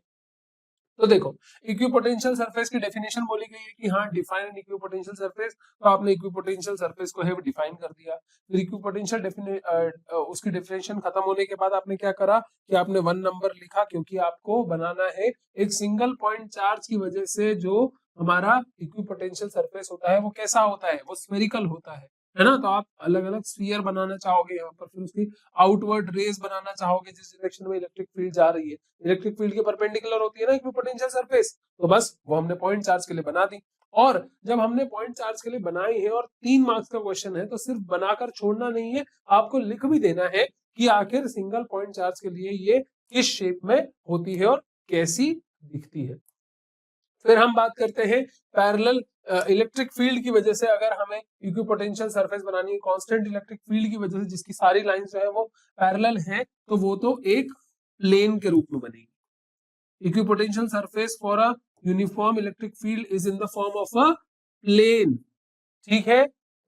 तो देखो इक्विपोटेंशियल सरफेस की डेफिनेशन बोली गई है कि हाँ डिफाइन एन इक्विपोटेंशियल सरफेस, तो आपने इक्विपोटेंशियल सरफेस को है डिफाइन कर दिया। फिर इक्विपोटेंशियल उसकी डेफिनेशन खत्म होने के बाद आपने क्या करा कि आपने 1 नंबर लिखा, क्योंकि आपको बनाना है एक सिंगल पॉइंट चार्ज की वजह से जो हमारा इक्विपोटेंशियल सरफेस होता है वो कैसा होता है, वो स्फेरिकल होता है। है ना। तो आप अलग अलग स्फीयर बनाना चाहोगे यहाँ पर, फिर उसकी आउटवर्ड रेज बनाना चाहोगे जिस डायरेक्शन में इलेक्ट्रिक फील्ड जा रही है। इलेक्ट्रिक फील्ड के परपेंडिकुलर होती है ना इक्विपोटेंशियल सरफेस, तो बस वो हमने पॉइंट चार्ज के लिए बना दी। और जब हमने पॉइंट चार्ज के लिए बनाई है और 3 मार्क्स का क्वेश्चन है, तो सिर्फ बनाकर छोड़ना नहीं है, आपको लिख भी देना है कि आखिर सिंगल पॉइंट चार्ज के लिए ये किस शेप में होती है और कैसी दिखती है। फिर हम बात करते हैं पैरेलल इलेक्ट्रिक फील्ड की वजह से अगर हमें इक्विपोटेंशियल सरफेस बनानी है, कांस्टेंट इलेक्ट्रिक फील्ड की वजह से जिसकी सारी लाइंस जो है वो पैरेलल हैं, तो वो तो एक प्लेन के रूप में बनेगी। Equipotential surface for a uniform electric field is in the form of a plane, ठीक है,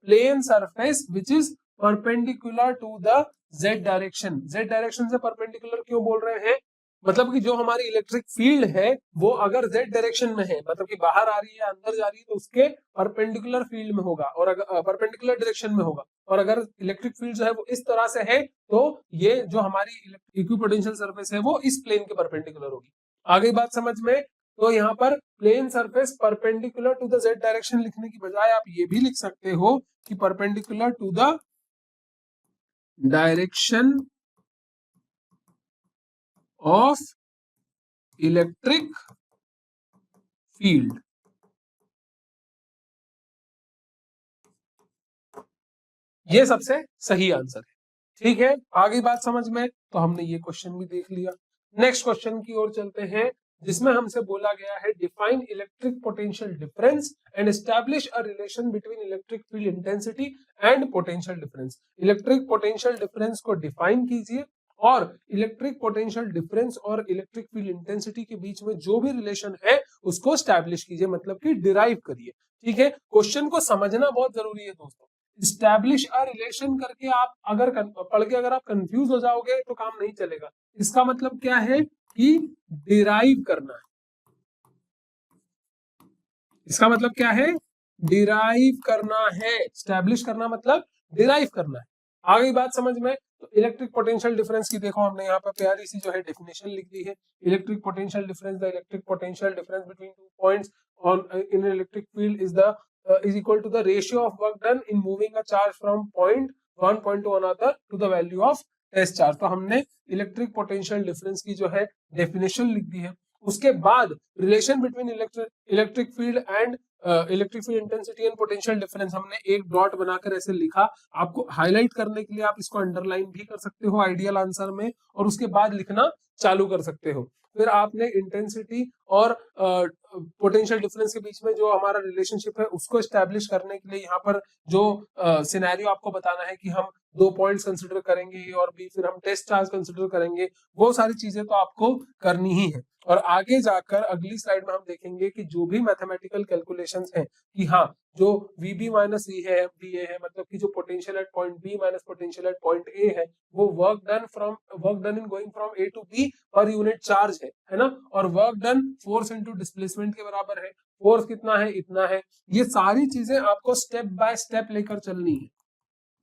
plane surface which is perpendicular to the z direction. z direction से परपेंडिकुलर क्यों बोल रहे हैं, मतलब कि जो हमारी इलेक्ट्रिक फील्ड है वो अगर z डायरेक्शन में है, मतलब कि बाहर आ रही है अंदर जा रही है, तो उसके परपेंडिकुलर फील्ड में होगा और अगर परपेंडिकुलर डायरेक्शन में होगा। और अगर इलेक्ट्रिक फील्ड जो है वो इस तरह से है, तो ये जो हमारी इक्विपोटेंशियल सरफेस है वो इस प्लेन के परपेंडिकुलर होगी। आगे बात समझ में। तो यहाँ पर plane surface perpendicular to the z direction लिखने की बजाय आप ये भी लिख सकते हो कि perpendicular to the direction of electric field. ये सबसे सही आंसर है, ठीक है। आगे बात समझ में। तो हमने ये क्वेश्चन भी देख लिया। नेक्स्ट क्वेश्चन की ओर चलते हैं, जिसमें हमसे बोला गया है define electric potential difference and establish a relation between electric field intensity and potential difference. Electric potential difference को डिफाइन कीजिए और इलेक्ट्रिक पोटेंशियल डिफरेंस और इलेक्ट्रिक फील्ड इंटेंसिटी के बीच में जो भी रिलेशन है उसको स्टैब्लिश कीजिए, मतलब कि डिराइव करिए, ठीक है। क्वेश्चन को समझना बहुत जरूरी है दोस्तों। स्टैब्लिश अ रिलेशन करके आप अगर पढ़ के अगर आप कंफ्यूज हो जाओगे तो काम नहीं चलेगा। इसका मतलब क्या है कि डिराइव करना है। इसका मतलब क्या है, डिराइव करना है। स्टैब्लिश करना मतलब डिराइव करना है। आगे बात समझ में। तो इलेक्ट्रिक पोटेंशियल डिफरेंस की देखो हमने यहाँ पर प्यारी सी जो है डेफिनेशन लिख दी है। Electric potential difference, the electric potential difference between two points on in electric field is the is equal to the ratio of work done in moving a charge from point one point to another to the value of test charge। तो हमने electric potential difference की जो है definition लिख दी है। उसके बाद relation between electric field and electric field intensity and potential difference हमने एक डॉट बनाकर ऐसे लिखा। आपको हाईलाइट करने के लिए आप इसको अंडरलाइन भी कर सकते हो आइडियल आंसर में, और उसके बाद लिखना चालू कर सकते हो। फिर आपने इंटेंसिटी और पोटेंशियल डिफरेंस के बीच में जो हमारा रिलेशनशिप है उसको एस्टैब्लिश करने के लिए यहाँ पर जो सिनेरियो आपको बताना है कि हम 2 पॉइंट्स कंसिडर करेंगे ए और बी, फिर हम टेस्ट चार्ज कंसिडर करेंगे, वो सारी चीजें तो आपको करनी ही है। और आगे जाकर अगली स्लाइड में हम देखेंगे कि जो भी मैथमेटिकल कैलकुलेशंस हैं कि हाँ जो VB माइनस वी है VA है, मतलब कि जो potential at point B minus potential at point A है, वो work done in going from A to B per unit charge है ना। और work done force into displacement के बराबर है। फोर्स कितना है, इतना है। ये सारी चीजें आपको स्टेप बाय स्टेप लेकर चलनी है,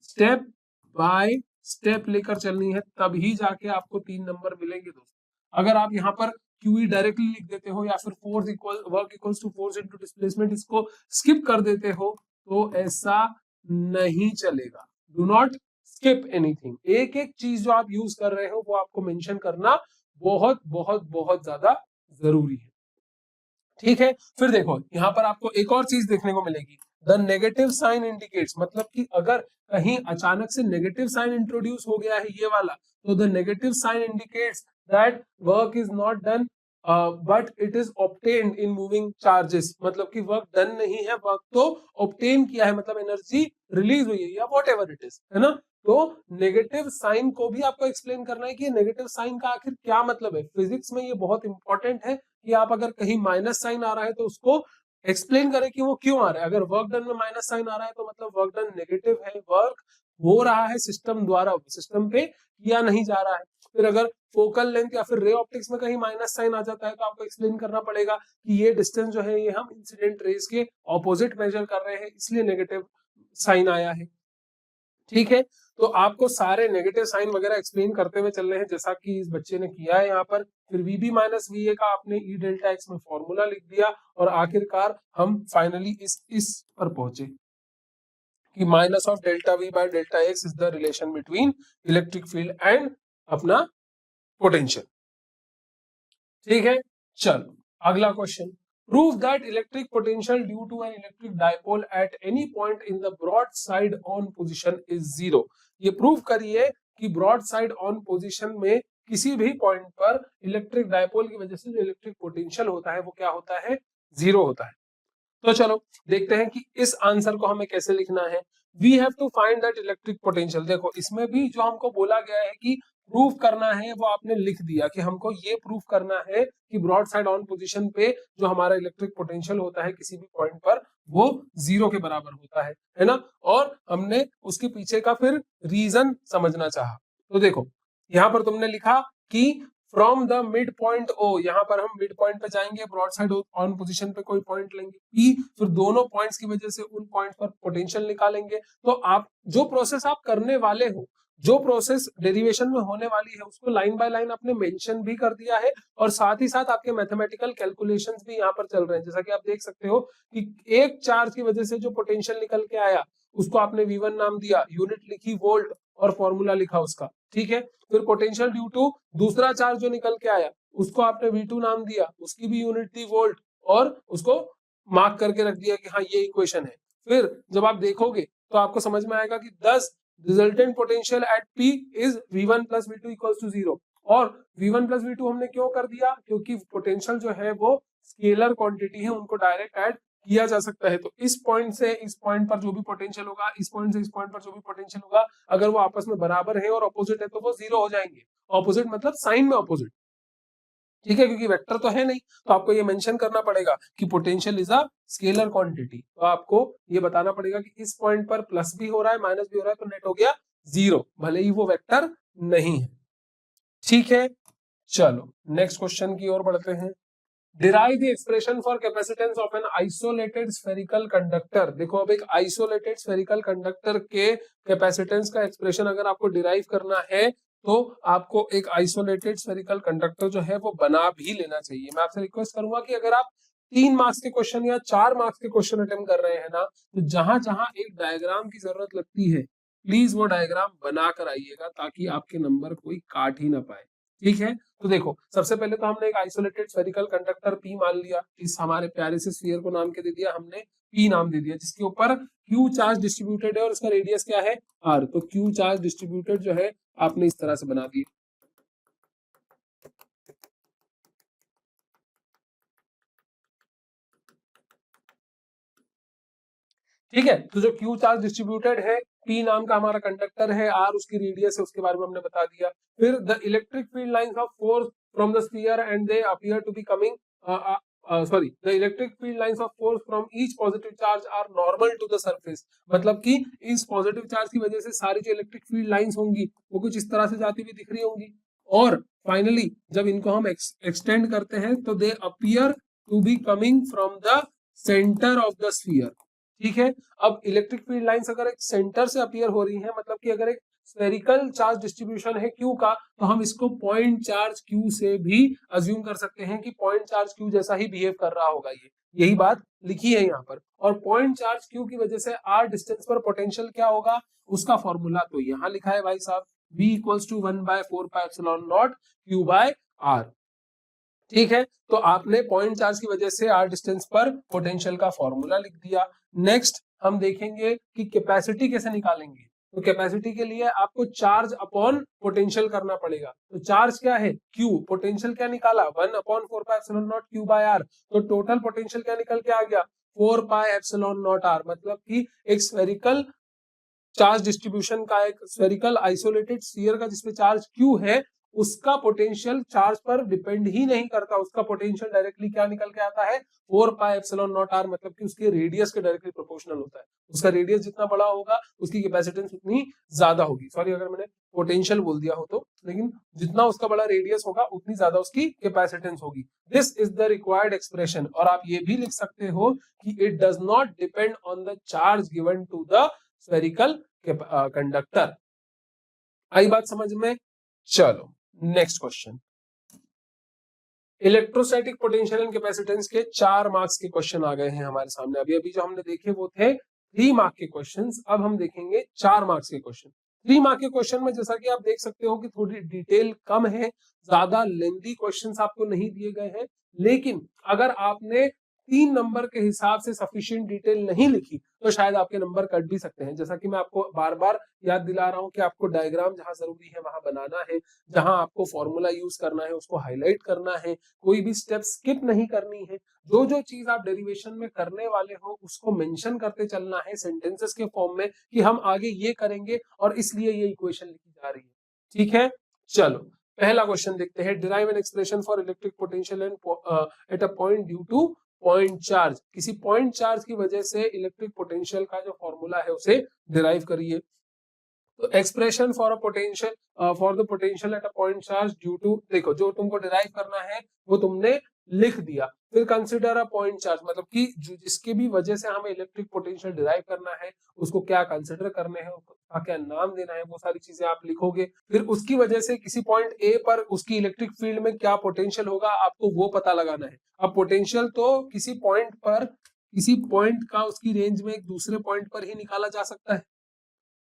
स्टेप बाय स्टेप लेकर चलनी है, तभी जाके आपको 3 नंबर मिलेंगे दोस्तों। अगर आप यहाँ पर QE डायरेक्टली लिख देते हो या फिर force equal work equals to force into displacement इसको स्किप कर देते हो तो ऐसा नहीं चलेगा। Do not skip anything. एक एक चीज जो आप यूज कर रहे हो वो आपको मेंशन करना बहुत बहुत बहुत ज्यादा जरूरी है, ठीक है। फिर देखो यहाँ पर आपको एक और चीज देखने को मिलेगी, द नेगेटिव साइन इंडिकेट्स, मतलब कि अगर कहीं अचानक से नेगेटिव साइन इंट्रोड्यूस हो गया है ये वाला, तो the negative sign indicates that work is not done but it is obtained in moving charges, मतलब कि वर्क डन नहीं है, वर्क तो ऑब्टेन किया है, मतलब एनर्जी रिलीज हुई है या वॉट एवर इट इज, है ना। तो नेगेटिव साइन को भी आपको एक्सप्लेन करना है कि नेगेटिव साइन का आखिर क्या मतलब है। फिजिक्स में ये बहुत इंपॉर्टेंट है कि आप अगर कहीं माइनस साइन आ रहा है तो उसको एक्सप्लेन करें कि वो क्यों आ रहा है। अगर वर्क डन में माइनस साइन आ रहा है तो मतलब वर्क डन नेगेटिव है, वर्क हो रहा है सिस्टम द्वारा, सिस्टम पे किया नहीं जा रहा है। फिर अगर फोकल लेंथ या फिर रे ऑप्टिक्स में कहीं माइनस साइन आ जाता है तो आपको एक्सप्लेन करना पड़ेगा कि ये डिस्टेंस जो है ये हम इंसिडेंट रेज के ऑपोजिट मेजर कर रहे हैं, इसलिए नेगेटिव साइन आया है, ठीक है। तो आपको सारे नेगेटिव साइन वगैरह एक्सप्लेन करते हुए चल रहे हैं जैसा कि इस बच्चे ने किया है यहाँ पर। फिर VB माइनस VA का आपने E डेल्टा एक्स में फॉर्मूला लिख दिया और आखिरकार हम फाइनली इस पर पहुंचे, कि minus of delta V by delta X is the relation between electric field and अपना पोटेंशियल। ठीक है, चलो अगला question. Prove that electric potential due to an electric dipole at any point in the broad side on position is zero. ये prove करिए कि broad side on position में किसी भी पॉइंट पर इलेक्ट्रिक डायपोल की वजह से जो इलेक्ट्रिक पोटेंशियल होता है वो क्या होता है, जीरो होता है। तो चलो देखते हैं कि इस आंसर को हमें कैसे लिखना है। We have to find that electric potential. देखो इसमें भी जो हमको बोला गया है कि प्रूफ करना है वो आपने लिख दिया कि हमको ये प्रूफ करना है कि ब्रॉड साइड ऑन पोजीशन पे जो हमारा इलेक्ट्रिक पोटेंशियल होता है किसी भी पॉइंट पर वो जीरो के बराबर होता है ना। और हमने उसके पीछे का फिर रीजन समझना चाहा। तो देखो यहाँ पर तुमने लिखा कि from the mid point O, यहाँ पर हम मिड पॉइंट पे जाएंगे, ब्रॉड साइड ऑन पोजीशन पे कोई पॉइंट लेंगे पी, फिर दोनों पॉइंट्स की वजह से उन पॉइंट पर पोटेंशियल निकालेंगे। तो आप जो प्रोसेस आप करने वाले हो, जो प्रोसेस डेरिवेशन में होने वाली है उसको लाइन बाय लाइन आपने मेंशन भी कर दिया है और साथ ही साथ आपके मैथमेटिकल कैलकुलेशंस भी यहाँ पर चल रहे हैं। जैसा कि आप देख सकते हो कि एक चार्ज की वजह से जो पोटेंशियल निकल के आया उसको आपने V1 नाम दिया, यूनिट लिखी वोल्ट और फॉर्मूला लिखा उसका। ठीक है, फिर पोटेंशियल ड्यू टू दूसरा चार्ज जो निकल के आया उसको आपने V2 नाम दिया, उसकी भी यूनिट थी वोल्ट और उसको मार्क करके रख दिया कि हाँ ये इक्वेशन है। फिर जब आप देखोगे तो आपको समझ में आएगा कि 10 रिजल्टेंट पोटेंशियल एट P इज V1 plus V2 equals to 0। और V1 प्लस V2 हमने क्यों कर दिया, क्योंकि पोटेंशियल जो है वो स्केलर क्वांटिटी है, उनको डायरेक्ट ऐड किया जा सकता है। तो इस पॉइंट से इस पॉइंट पर जो भी पोटेंशियल होगा, इस पॉइंट से इस पॉइंट पर जो भी पोटेंशियल होगा, अगर वो आपस में बराबर है और ऑपोजिट है तो वो जीरो हो जाएंगे। ऑपोजिट मतलब साइन में ऑपोजिट। ठीक है, क्योंकि वेक्टर तो है नहीं, तो आपको ये मेंशन करना पड़ेगा कि potential is a scalar quantity. तो आपको ये बताना पड़ेगा कि इस पॉइंट पर प्लस भी हो रहा है माइनस भी हो रहा है, तो नेट हो गया जीरो, भले ही वो वेक्टर नहीं है। ठीक है, चलो नेक्स्ट क्वेश्चन की ओर बढ़ते हैं। Derive the expression for capacitance of an isolated spherical conductor। देखो अब एक isolated spherical conductor के कैपेसिटेंस का एक्सप्रेशन अगर आपको डिराइव करना है तो आपको एक आइसोलेटेड स्फेरिकल कंडक्टर जो है वो बना भी लेना चाहिए। मैं आपसे रिक्वेस्ट करूंगा कि अगर आप 3 मार्क्स के क्वेश्चन या 4 मार्क्स के क्वेश्चन अटेम्प्ट कर रहे हैं ना, तो जहां जहां एक डायग्राम की जरूरत लगती है प्लीज वो डायग्राम बना कर आइएगा ताकि आपके नंबर कोई काट ही ना पाए। ठीक है, तो देखो सबसे पहले तो हमने एक आइसोलेटेड स्फेरिकल कंडक्टर P मान लिया, इस हमारे प्यारे से स्फीयर को नाम के दे दिया हमने, P नाम दे दिया, जिसके ऊपर Q चार्ज डिस्ट्रीब्यूटेड है और इसका रेडियस क्या है R। तो Q चार्ज डिस्ट्रीब्यूटेड जो है आपने इस तरह से बना दिया। ठीक है, तो जो Q चार्ज डिस्ट्रीब्यूटेड है, P नाम का हमारा कंडक्टर है, R उसकी रेडियस है, उसके बारे में हमने बता दिया। फिर the electric field lines of force from the sphere and they appear to be coming the electric field lines of force from each positive charge are normal to the surface. मतलब कि इस पॉजिटिव चार्ज की वजह से सारी जो electric field lines होंगी वो कुछ इस तरह से जाती हुई दिख रही होंगी। और फाइनली जब इनको हम एक्सटेंड करते हैं तो they appear to be coming from the centre of the sphere. ठीक है, अब इलेक्ट्रिक फील्ड लाइंस अगर एक सेंटर से अपीयर हो रही है, मतलब कि अगर एक स्फेरिकल चार्ज डिस्ट्रीब्यूशन है Q का, तो हम इसको पॉइंट चार्ज Q से भी अज्यूम कर सकते हैं कि पॉइंट चार्ज Q जैसा ही बिहेव कर रहा होगा। ये यही बात लिखी है यहाँ पर। और पॉइंट चार्ज Q की वजह से R डिस्टेंस पर पोटेंशियल क्या होगा, उसका फॉर्मूला तो यहाँ लिखा है भाई साहब, V इक्वल्स टू 1/4πε0 Q/R। ठीक है, तो आपने पॉइंट चार्ज की वजह से R डिस्टेंस पर पोटेंशियल का फॉर्मूला लिख दिया। नेक्स्ट हम देखेंगे कि कैपेसिटी कैसे निकालेंगे। तो कैपेसिटी के लिए आपको चार्ज अपॉन पोटेंशियल करना पड़ेगा। तो चार्ज क्या है Q, पोटेंशियल क्या निकाला 1/4πε0 Q/R। तो टोटल पोटेंशियल क्या निकल के आ गया 4πε0R। मतलब कि एक स्फेरिकल चार्ज डिस्ट्रीब्यूशन का, एक स्फेरिकल आइसोलेटेड स्फीयर का जिसपे चार्ज Q है, उसका पोटेंशियल चार्ज पर डिपेंड ही नहीं करता। उसका पोटेंशियल डायरेक्टली क्या निकल के आता है 4πε0R। मतलब कि उसके रेडियस के डायरेक्टली प्रोपोर्शनल होता है। उसका रेडियस जितना बड़ा होगा उसकी कैपेसिटेंस उतनी ज्यादा होगी। सॉरी अगर मैंने पोटेंशियल बोल दिया हो तो, लेकिन जितना उसका बड़ा रेडियस होगा उतनी ज्यादा उसकी कैपेसिटेंस होगी। This is the required expression. और आप ये भी लिख सकते हो कि it does not depend on the charge given to the spherical conductor. आई बात समझ में? चलो next question. Electrostatic potential and capacitance के 4 मार्क्स के क्वेश्चन आ गए हैं हमारे सामने। अभी अभी जो हमने देखे वो थे 3 मार्क के क्वेश्चंस। अब हम देखेंगे 4 मार्क्स के क्वेश्चन। 3 मार्क के क्वेश्चन में जैसा कि आप देख सकते हो कि थोड़ी डिटेल कम है, ज्यादा लेंथी क्वेश्चंस आपको नहीं दिए गए हैं, लेकिन अगर आपने 3 नंबर के हिसाब से सफिशिएंट डिटेल नहीं लिखी तो शायद आपके नंबर कट भी सकते हैं। जैसा कि मैं आपको बार बार याद दिला रहा हूं कि आपको डायग्राम जहां जरूरी है वहां बनाना है, जहां आपको फॉर्मूला यूज करना है उसको हाईलाइट करना है, कोई भी स्टेप स्किप नहीं करनी है। जो जो चीज आप डेरिवेशन में करने वाले हो उसको मेंशन करते चलना है सेंटेंसेस के फॉर्म में कि हम आगे ये करेंगे और इसलिए ये इक्वेशन लिखी जा रही है। ठीक है, चलो पहला क्वेश्चन देखते हैं। Derive an expression for electric potential and eight a point due two point charge. किसी पॉइंट चार्ज की वजह से इलेक्ट्रिक पोटेंशियल का जो फॉर्मूला है उसे डिराइव करिए। तो expression for a potential for the potential at a point charge due to, देखो जो तुमको डिराइव करना है वो तुमने लिख दिया। फिर कंसिडर अ पॉइंट चार्ज, मतलब कि जो जिसके भी वजह से हमें इलेक्ट्रिक पोटेंशियल डिराइव करना है उसको क्या कंसिडर करने हैं, उसका क्या नाम देना है, वो सारी चीजें आप लिखोगे। फिर उसकी वजह से किसी पॉइंट ए पर उसकी इलेक्ट्रिक फील्ड में क्या पोटेंशियल होगा आपको वो पता लगाना है। अब पोटेंशियल तो किसी पॉइंट पर, किसी पॉइंट का उसकी रेंज में एक दूसरे पॉइंट पर ही निकाला जा सकता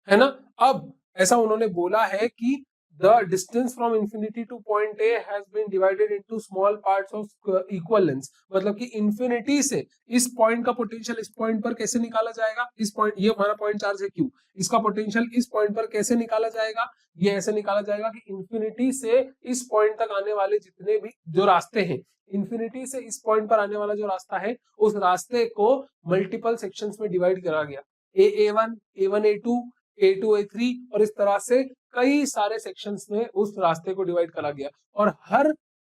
है ना। अब ऐसा उन्होंने बोला है कि the distance from infinity to point A has been divided into small parts of equal length, मतलब कि इंफिनिटी से इस पॉइंट का पोटेंशियल इस पॉइंट पर कैसे निकाला जाएगा। इस पॉइंट, ये हमारा पॉइंट चार्ज है क्यू, इसका पोटेंशियल इस पॉइंट पर कैसे निकाला जाएगा, ये ऐसे निकाला जाएगा कि इंफिनिटी से इस पॉइंट तक आने वाले जितने भी जो रास्ते हैं, इंफिनिटी से इस पॉइंट पर आने वाला जो रास्ता है उस रास्ते को मल्टीपल सेक्शंस में डिवाइड करा गया। A1, A1, A2, A2, A3 और इस तरह से कई सारे सेक्शंस में उस रास्ते को डिवाइड करा गया। और हर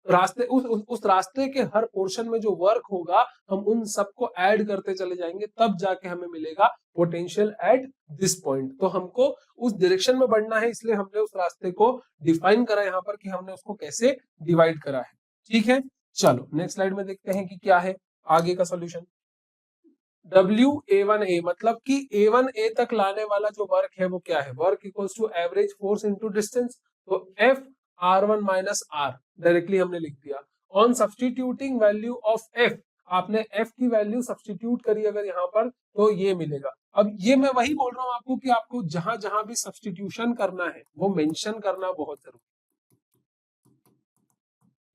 रास्ते उस रास्ते के हर पोर्शन में जो वर्क होगा हम उन सबको ऐड करते चले जाएंगे, तब जाके हमें मिलेगा पोटेंशियल एट दिस पॉइंट। तो हमको उस डायरेक्शन में बढ़ना है, इसलिए हमने उस रास्ते को डिफाइन करा यहाँ पर कि हमने उसको कैसे डिवाइड करा है। ठीक है, चलो नेक्स्ट स्लाइड में देखते हैं कि क्या है आगे का सोल्यूशन। WA1A मतलब कि A1A तक लाने वाला जो वर्क है वो क्या है, work equals to average force into distance. तो F R1 minus R directly हमने लिख दिया। On substituting value of F, आपने F की वैल्यू सब्स्टिट्यूट करी अगर यहाँ पर तो ये मिलेगा। अब ये मैं वही बोल रहा हूँ आपको कि आपको जहां जहां भी सब्स्टिट्यूशन करना है वो मेंशन करना बहुत जरूरी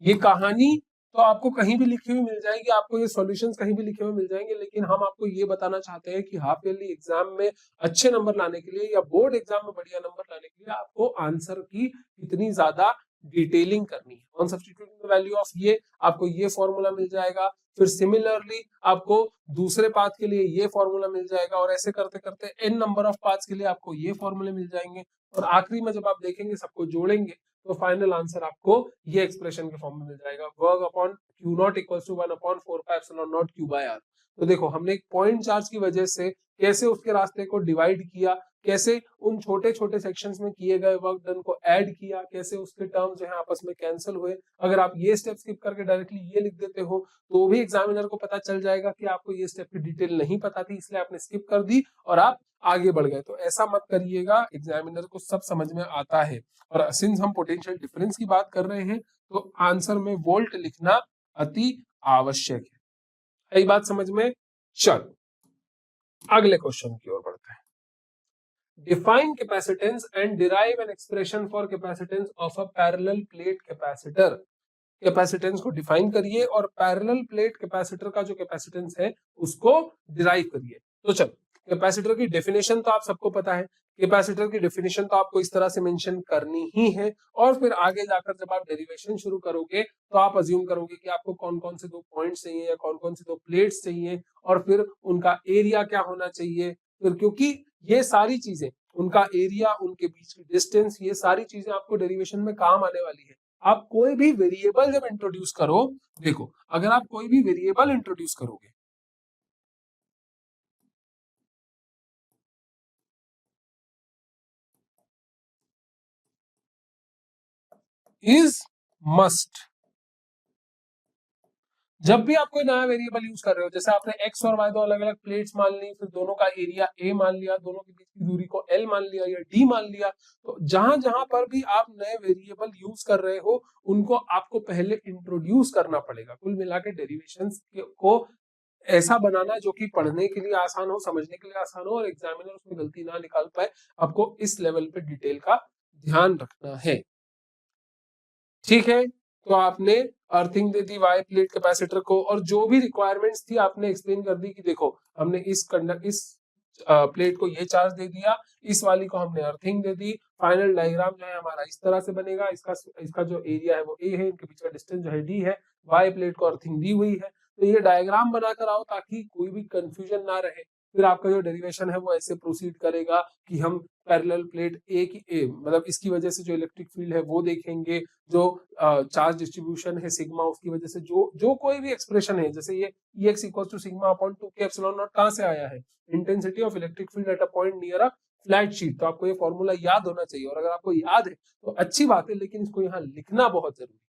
है। ये कहानी तो आपको कहीं भी लिखी हुई मिल जाएगी, आपको ये सॉल्यूशंस कहीं भी लिखे हुए मिल जाएंगे, लेकिन हम आपको ये बताना चाहते हैं कि हाफ ईयरली एग्जाम में अच्छे नंबर लाने के लिए या बोर्ड एग्जाम में बढ़िया नंबर लाने के लिए आपको आंसर की कितनी ज्यादा डिटेलिंग करनी है। On substituting the value of ये, आपको ये फॉर्मूला मिल जाएगा। फिर सिमिलरली आपको दूसरे पाथ के लिए ये फॉर्मूला मिल जाएगा और ऐसे करते करते n नंबर ऑफ पाथ्स के लिए आपको ये फॉर्मूले मिल जाएंगे। और आखिरी में जब आप देखेंगे सबको जोड़ेंगे तो फाइनल आंसर आपको ये एक्सप्रेशन के फॉर्म में मिल जाएगा, work upon Q naught equals to 1 upon 4 pi epsilon naught Q by R. तो देखो हमने एक पॉइंट चार्ज की वजह से कैसे उसके रास्ते को डिवाइड किया, कैसे उन छोटे छोटे सेक्शंस में किए गए वर्क डन को ऐड किया, कैसे उसके टर्म्स जो है आपस में कैंसिल हुए। अगर आप ये स्टेप स्किप करके डायरेक्टली ये लिख देते हो तो भी एग्जामिनर को पता चल जाएगा कि आपको ये स्टेप की डिटेल नहीं पता थी, इसलिए आपने स्किप कर दी और आप आगे बढ़ गए। तो ऐसा मत करिएगा, एग्जामिनर को सब समझ में आता है। और सिंस हम पोटेंशियल डिफरेंस की बात कर रहे हैं तो आंसर में वोल्ट लिखना अति आवश्यक है। यही बात समझ में। चलो अगले क्वेश्चन की ओर बढ़ते हैं। Define capacitance and derive an expression for capacitance of a parallel plate capacitor. Capacitance को डिफाइन करिए और पैरेलल प्लेट कैपेसिटर का जो कैपेसिटेंस है उसको डिराइव करिए। तो चलो कैपेसिटर की डेफिनेशन तो आप सबको पता है, कैपेसिटर की डेफिनेशन तो आपको इस तरह से मेंशन करनी ही है। और फिर आगे जाकर जब आप डेरिवेशन शुरू करोगे तो आप अज्यूम करोगे कि आपको कौन कौन से दो पॉइंट्स चाहिए या कौन कौन से दो प्लेट्स चाहिए और फिर उनका एरिया क्या होना चाहिए। फिर क्योंकि ये सारी चीजें, उनका एरिया, उनके बीच की डिस्टेंस, ये सारी चीजें आपको डेरिवेशन में काम आने वाली है। आप कोई भी वेरिएबल जब इंट्रोड्यूस करो, देखो अगर आप कोई भी वेरिएबल इंट्रोड्यूस करोगे इज मस्ट, जब भी आप कोई नया वेरिएबल यूज कर रहे हो, जैसे आपने एक्स और वाई दो अलग अलग प्लेट्स मान ली, फिर दोनों का एरिया ए मान लिया, दोनों के बीच की दूरी को एल मान लिया या डी मान लिया, तो जहां जहां पर भी आप नए वेरिएबल यूज कर रहे हो उनको आपको पहले इंट्रोड्यूस करना पड़ेगा। कुल मिला के डेरिवेशंस को ऐसा बनाना जो कि पढ़ने के लिए आसान हो, समझने के लिए आसान हो और एग्जामिनर उसमें गलती ना निकाल पाए। आपको इस लेवल पे डिटेल का ध्यान रखना है। ठीक है, तो आपने अर्थिंग दे दी वाई प्लेट कैपेसिटर को और जो भी रिक्वायरमेंट्स थी आपने एक्सप्लेन कर दी कि देखो हमने इस प्लेट को ये चार्ज दे दिया, इस वाली को हमने अर्थिंग दे दी। फाइनल डायग्राम जो है हमारा इस तरह से बनेगा, इसका जो एरिया है वो ए है, इनके बीच का डिस्टेंस जो है डी है, वाई प्लेट को अर्थिंग दी हुई है। तो ये डायग्राम बनाकर आओ ताकि कोई भी कंफ्यूजन ना रहे। फिर आपका जो डेरिवेशन है वो ऐसे प्रोसीड करेगा कि हम पैरेलल प्लेट ए की मतलब इसकी वजह से जो इलेक्ट्रिक फील्ड है वो देखेंगे, जो चार्ज डिस्ट्रीब्यूशन है सिग्मा उसकी वजह से जो जो कोई भी एक्सप्रेशन है, जैसे ये Ex equal to sigma upon 2k epsilon naught कहां से आया है, intensity of electric field at a point near a flat sheet. तो आपको ये फॉर्मूला याद होना चाहिए और अगर आपको याद है तो अच्छी बात है, लेकिन इसको यहाँ लिखना बहुत जरूरी है।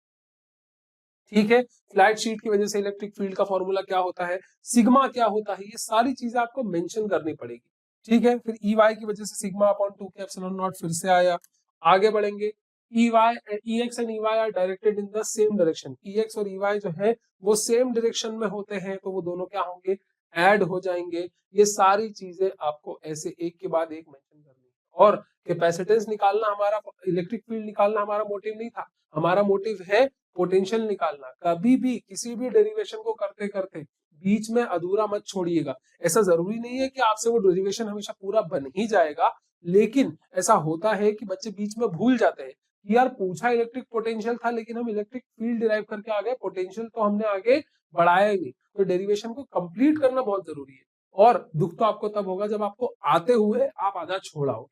ठीक है, फ्लैट शीट की वजह से इलेक्ट्रिक फील्ड का फॉर्मूला क्या होता है, सिग्मा क्या होता है, ये सारी चीजें आपको मेंशन करनी पड़ेगी। ठीक है, फिर ई वाई की वजह से sigma upon 2k epsilon not फिर से आया। आगे बढ़ेंगे, EX and EY are directed in the same direction. EX और EY जो है वो सेम डायरेक्शन में होते हैं, तो वो दोनों क्या होंगे, ऐड हो जाएंगे। ये सारी चीजें आपको ऐसे एक के बाद एक मेंशन करनी है। और कैपेसिटेंस निकालना हमारा, इलेक्ट्रिक फील्ड निकालना हमारा मोटिव नहीं था, हमारा मोटिव है पोटेंशियल निकालना। कभी भी किसी भी डेरिवेशन को करते करते बीच में अधूरा मत छोड़िएगा। ऐसा जरूरी नहीं है कि आपसे वो डेरिवेशन हमेशा पूरा बन ही जाएगा, लेकिन ऐसा होता है कि बच्चे बीच में भूल जाते हैं कि यार पूछा इलेक्ट्रिक पोटेंशियल था लेकिन हम इलेक्ट्रिक फील्ड डिराइव करके आ गए, पोटेंशियल तो हमने आगे बढ़ाया ही नहीं। तो डेरिवेशन को कंप्लीट करना बहुत जरूरी है और दुख तो आपको तब होगा जब आपको आते हुए आप आधा छोड़ाओ।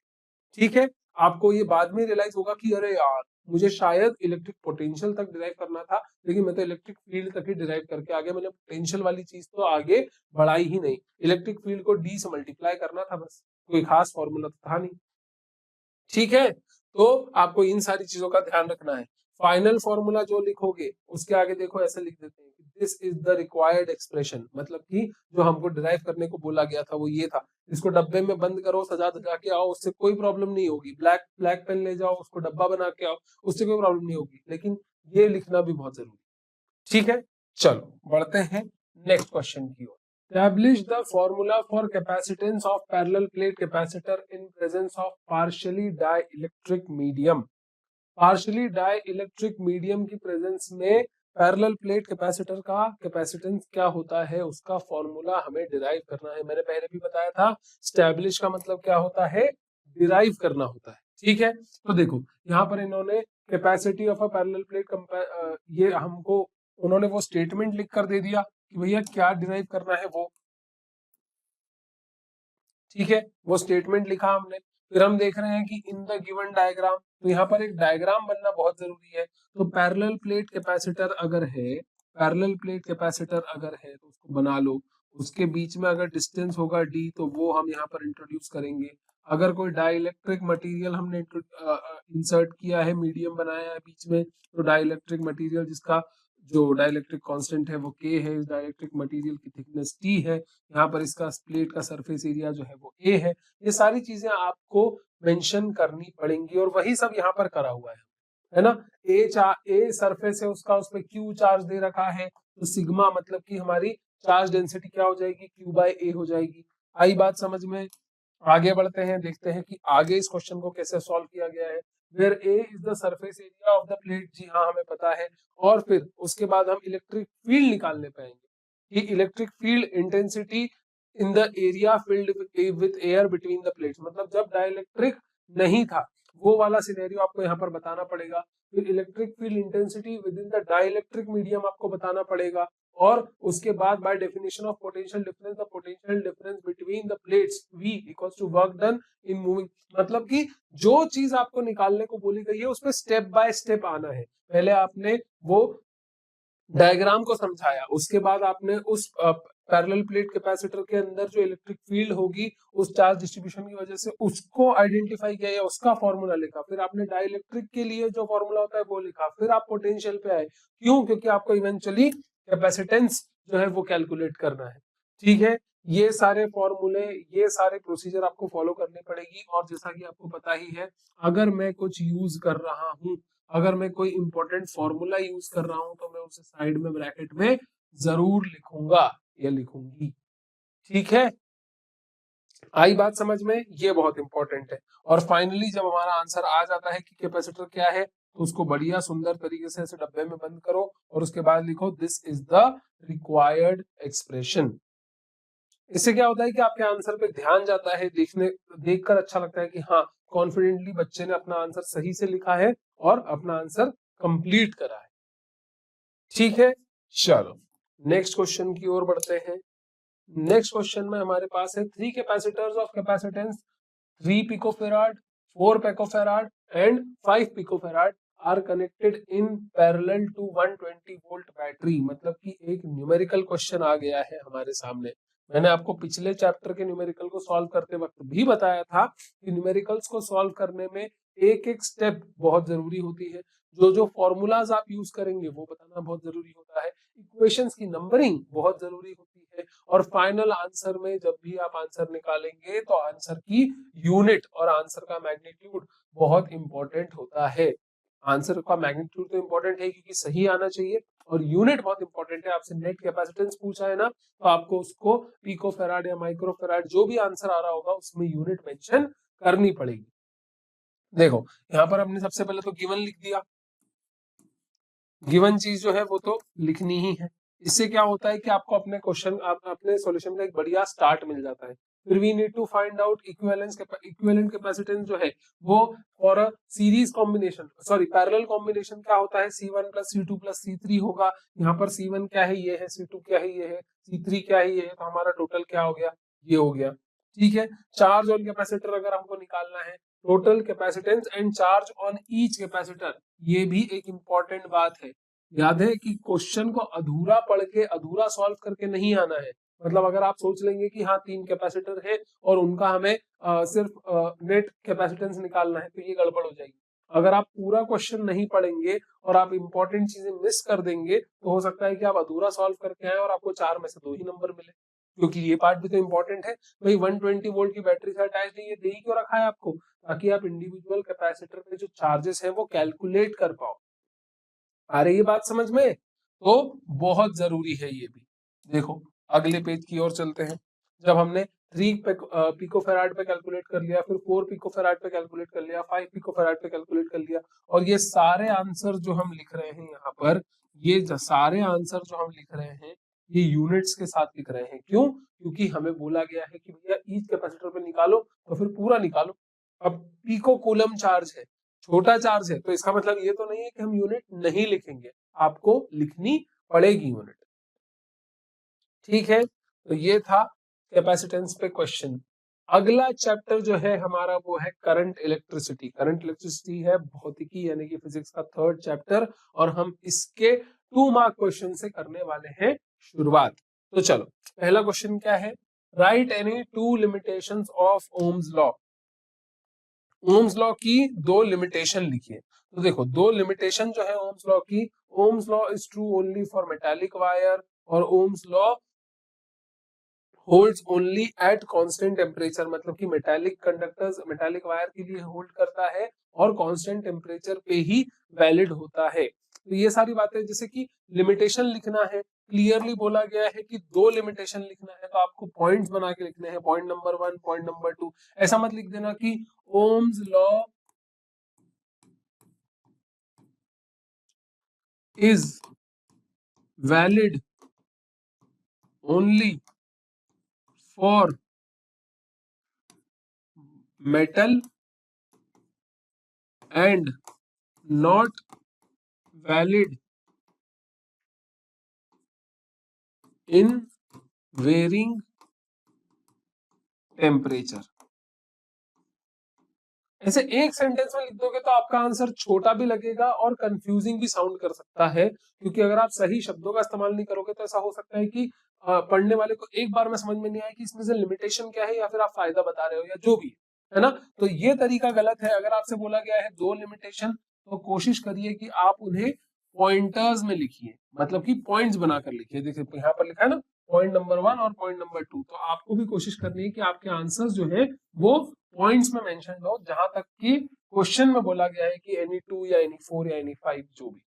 ठीक है, आपको ये बाद में रियलाइज होगा कि अरे यार मुझे शायद इलेक्ट्रिक पोटेंशियल तक डिराइव करना था, लेकिन मैं तो इलेक्ट्रिक फील्ड तक ही डिराइव करके आ गया, मैंने पोटेंशियल वाली चीज तो आगे बढ़ाई ही नहीं। इलेक्ट्रिक फील्ड को डी से मल्टीप्लाई करना था बस, कोई खास फॉर्मूला तो था नहीं। ठीक है, तो आपको इन सारी चीजों का ध्यान रखना है। फाइनल फॉर्मूला जो लिखोगे उसके आगे देखो ऐसे लिख देते हैं, this is the required expression, मतलब कि जो हमको डिराइव करने को बोला गया था वो ये था। इसको डब्बे में बंद करो, सजा धजा के आओ, उससे कोई प्रॉब्लम नहीं होगी। ब्लैक ब्लैक पेन ले जाओ, उसको डब्बा बना के आओ, उससे कोई प्रॉब्लम नहीं होगी, लेकिन ये लिखना भी बहुत जरूरी। ठीक है, चलो बढ़ते हैं नेक्स्ट क्वेश्चन की ओर। Establish the formula for capacitance of parallel plate capacitor in presence of partially dielectric medium। Partially dielectric medium की प्रेजेंस में पैरेलल प्लेट कैपेसिटर का कैपेसिटेंस क्या होता है उसका फॉर्मूला हमें डिराइव करना है। मैंने पहले भी बताया था, स्टैब्लिश का मतलब क्या होता है, डिराइव करना होता है। ठीक है, तो देखो यहाँ पर इन्होंने capacity of a parallel plate ये हमको उन्होंने वो स्टेटमेंट लिख कर दे दिया कि भैया क्या डिराइव करना है वो। ठीक है, वो स्टेटमेंट लिखा हमने। फिर हम देख रहे हैं कि इन द गिवन डायग्राम, तो यहाँ पर एक डायग्राम बनना बहुत जरूरी है। तो पैरेलल प्लेट कैपेसिटर अगर है, पैरेलल प्लेट कैपेसिटर अगर है तो उसको बना लो। उसके बीच में अगर डिस्टेंस होगा डी तो वो हम यहाँ पर इंट्रोड्यूस करेंगे। अगर कोई डाइलेक्ट्रिक मटेरियल हमने इंसर्ट किया है, मीडियम बनाया है बीच में, तो डाइलेक्ट्रिक मटेरियल जिसका जो डाइलेक्ट्रिक कांस्टेंट है वो के है, इस डाइलेक्ट्रिक मटेरियल की थिकनेस टी है, यहाँ पर इसका प्लेट का सरफेस एरिया जो है वो ए है। ये सारी चीजें आपको मेंशन करनी पड़ेंगी और वही सब यहाँ पर करा हुआ है ना। ए सरफेस है उसका, उस पर क्यू चार्ज दे रखा है, तो सिग्मा मतलब कि हमारी चार्ज डेंसिटी क्या हो जाएगी, क्यू बाय ए हो जाएगी। आई बात समझ में। आगे बढ़ते हैं, देखते हैं कि आगे इस क्वेश्चन को कैसे सॉल्व किया गया है। Where A is the surface area of the plate, जी हाँ हमें पता है। और फिर उसके बाद हम इलेक्ट्रिक फील्ड निकालने पाएंगे कि electric field intensity in the area field with air between the plates, मतलब जब डाइलेक्ट्रिक नहीं था वो वाला सिनेरियो आपको यहाँ पर बताना पड़ेगा। फिर electric field intensity within the dielectric medium आपको बताना पड़ेगा। और उसके बाद by definition of potential difference, the potential difference between the plates V equals to work done in moving, मतलब कि जो चीज आपको निकालने को बोली गई है उस पर स्टेप बाय स्टेप आना है। पहले आपने वो डायग्राम को समझाया, उसके बाद आपने उस पैरेलल प्लेट कैपेसिटर के अंदर जो इलेक्ट्रिक फील्ड होगी उस चार्ज डिस्ट्रीब्यूशन की वजह से उसको आइडेंटिफाई किया या उसका फॉर्मूला लिखा। फिर आपने डाइलेक्ट्रिक के लिए जो फॉर्मूला होता है वो लिखा। फिर आप पोटेंशियल पे आए, क्यों, क्योंकि आपको इवेंचुअली कैपेसिटेंस जो है वो कैलकुलेट करना है। ठीक है, ये सारे फॉर्मूले, ये सारे प्रोसीजर आपको फॉलो करने पड़ेगी। और जैसा कि आपको पता ही है, अगर मैं कुछ यूज कर रहा हूँ, अगर मैं कोई इंपॉर्टेंट फॉर्मूला यूज कर रहा हूं तो मैं उसे साइड में ब्रैकेट में जरूर लिखूंगा। या लिखूंगी। ठीक है, आई बात समझ में, ये बहुत इंपॉर्टेंट है। और फाइनली जब हमारा आंसर आ जाता है कि कैपेसिटर क्या है, तो उसको बढ़िया सुंदर तरीके से ऐसे डब्बे में बंद करो और उसके बाद लिखो this is the required expression. इससे क्या होता है कि आपके आंसर पे ध्यान जाता है, देखकर अच्छा लगता है कि हाँ, कॉन्फिडेंटली बच्चे ने अपना आंसर सही से लिखा है और अपना आंसर कंप्लीट करा है। ठीक है, चलो नेक्स्ट क्वेश्चन की ओर बढ़ते हैं। नेक्स्ट क्वेश्चन में हमारे पास है 3 capacitors of capacitance 3 picofarad, 4 picofarad and 5 picofarad are connected in parallel to 120 volt battery. मतलब कि एक न्यूमेरिकल क्वेश्चन आ गया है हमारे सामने। मैंने आपको पिछले चैप्टर के न्यूमेरिकल को सॉल्व करते वक्त भी बताया था कि न्यूमेरिकल्स को सॉल्व करने में एक एक स्टेप बहुत जरूरी होती है। जो जो फॉर्मूलाज आप यूज करेंगे वो बताना बहुत जरूरी होता है, इक्वेशंस की नंबरिंग बहुत जरूरी होती है, और फाइनल आंसर में जब भी आप आंसर निकालेंगे तो आंसर की यूनिट और आंसर का मैग्नीट्यूड बहुत इंपॉर्टेंट होता है। आंसर का मैग्नीट्यूड तो इंपॉर्टेंट है क्योंकि सही आना चाहिए, और यूनिट बहुत इंपॉर्टेंट है। आपसे नेट कैपेसिटेंस पूछा है ना, तो आपको उसको पिको फेराड या माइक्रो फेराड जो भी आंसर आ रहा होगा उसमें यूनिट मेंशन करनी पड़ेगी। देखो यहाँ पर हमने सबसे पहले तो गिवन लिख दिया, गिवन चीज जो है वो तो लिखनी ही है। इससे क्या होता है कि आपको अपने क्वेश्चन अपने सॉल्यूशन का एक बढ़िया स्टार्ट मिल जाता है। फिर we need to find out equivalent capacitance जो है वो for a series combination, sorry parallel combination क्या होता है, C1 plus C2 plus C3 होगा। यहाँ पर C1 क्या है, ये है, C2 क्या है, ये है, C3 क्या है, ये है, तो हमारा टोटल क्या हो गया, ये हो गया। ठीक है, चार्ज ऑन कैपेसिटर अगर हमको निकालना है, total capacitance and charge on each capacitor, ये भी एक इंपॉर्टेंट बात है। याद है कि क्वेश्चन को अधूरा पढ़ के अधूरा सॉल्व करके नहीं आना है। मतलब अगर आप सोच लेंगे कि हाँ 3 कैपेसिटर है और उनका हमें सिर्फ नेट कैपेसिटेंस निकालना है, तो ये गड़बड़ हो जाएगी। अगर आप पूरा क्वेश्चन नहीं पढ़ेंगे और आप इंपॉर्टेंट चीजें मिस कर देंगे तो हो सकता है कि आप अधूरा सॉल्व करके आए और आपको 4 में से 2 ही नंबर मिले, क्योंकि ये पार्ट भी तो इंपॉर्टेंट है। भाई 120 वोल्ट की बैटरी से अटैच है, ये दे ही क्यों रखा है आपको, ताकि आप इंडिविजुअल कैपेसिटर पे जो चार्जेस है वो कैलकुलेट कर पाओ। आ रही है बात समझ में, तो बहुत जरूरी है ये भी। देखो अगले पेज की ओर चलते हैं। जब हमने 3 पिकोफेराड पे कैलकुलेट कर लिया, फिर 4 पिकोफेराड पे कैलकुलेट कर लिया, 5 पिकोफेराड पे कैलकुलेट कर लिया, और ये सारे आंसर जो हम लिख रहे हैं यहाँ पर, ये सारे आंसर जो हम लिख रहे हैं ये यूनिट्स के साथ लिख रहे हैं। क्यों? क्योंकि हमें बोला गया है कि भैया ईच कैपेसिटर पे निकालो, तो फिर पूरा निकालो। अब पिको कूलम चार्ज है, छोटा चार्ज है, तो इसका मतलब ये तो नहीं है कि हम यूनिट नहीं लिखेंगे, आपको लिखनी पड़ेगी यूनिट। ठीक है, तो ये था कैपेसिटेंस पे क्वेश्चन। अगला चैप्टर जो है हमारा वो है करंट इलेक्ट्रिसिटी। करंट इलेक्ट्रिसिटी है भौतिकी यानी कि फिजिक्स का 3rd चैप्टर, और हम इसके 2 मार्क क्वेश्चन से करने वाले हैं शुरुआत। तो चलो पहला क्वेश्चन क्या है, right any 2 limitations of Ohm's law. Ohms law की 2 लिमिटेशन लिखिए। तो देखो 2 लिमिटेशन जो है ओम्स लॉ की, Ohm's law is true only for metallic wire, और Ohm's law holds only at constant temperature. मतलब कि मेटालिक कंडक्टर्स मेटालिक वायर के लिए होल्ड करता है और कांस्टेंट टेम्परेचर पे ही वैलिड होता है। तो ये सारी बातें, जैसे कि लिमिटेशन लिखना है, क्लियरली बोला गया है कि 2 लिमिटेशन लिखना है, तो आपको पॉइंट्स बना के लिखने हैं, पॉइंट नंबर 1, पॉइंट नंबर 2। ऐसा मत लिख देना कि Ohm's law is valid only for metal and not valid in varying temperature। ऐसे एक सेंटेंस में लिख दोगे तो आपका आंसर छोटा भी लगेगा और कंफ्यूजिंग भी साउंड कर सकता है, क्योंकि अगर आप सही शब्दों का इस्तेमाल नहीं करोगे तो ऐसा हो सकता है कि पढ़ने वाले को एक बार में समझ में नहीं आए कि इसमें से लिमिटेशन क्या है या फिर आप फायदा बता रहे हो या जो भी है ना। तो ये तरीका गलत है। अगर आपसे बोला गया है 2 लिमिटेशन, तो कोशिश करिए कि आप उन्हें पॉइंटर्स में लिखिए, मतलब कि पॉइंट्स बनाकर लिखिए। देखिए यहाँ पर लिखा है ना पॉइंट नंबर 1 और पॉइंट नंबर 2, तो आपको भी कोशिश करनी है कि आपके आंसर्स जो है वो पॉइंट्स में मेंशन हो, जहां तक कि क्वेश्चन में बोला गया है कि एनी 2 या एनी 4 या एनी 5 जो भी।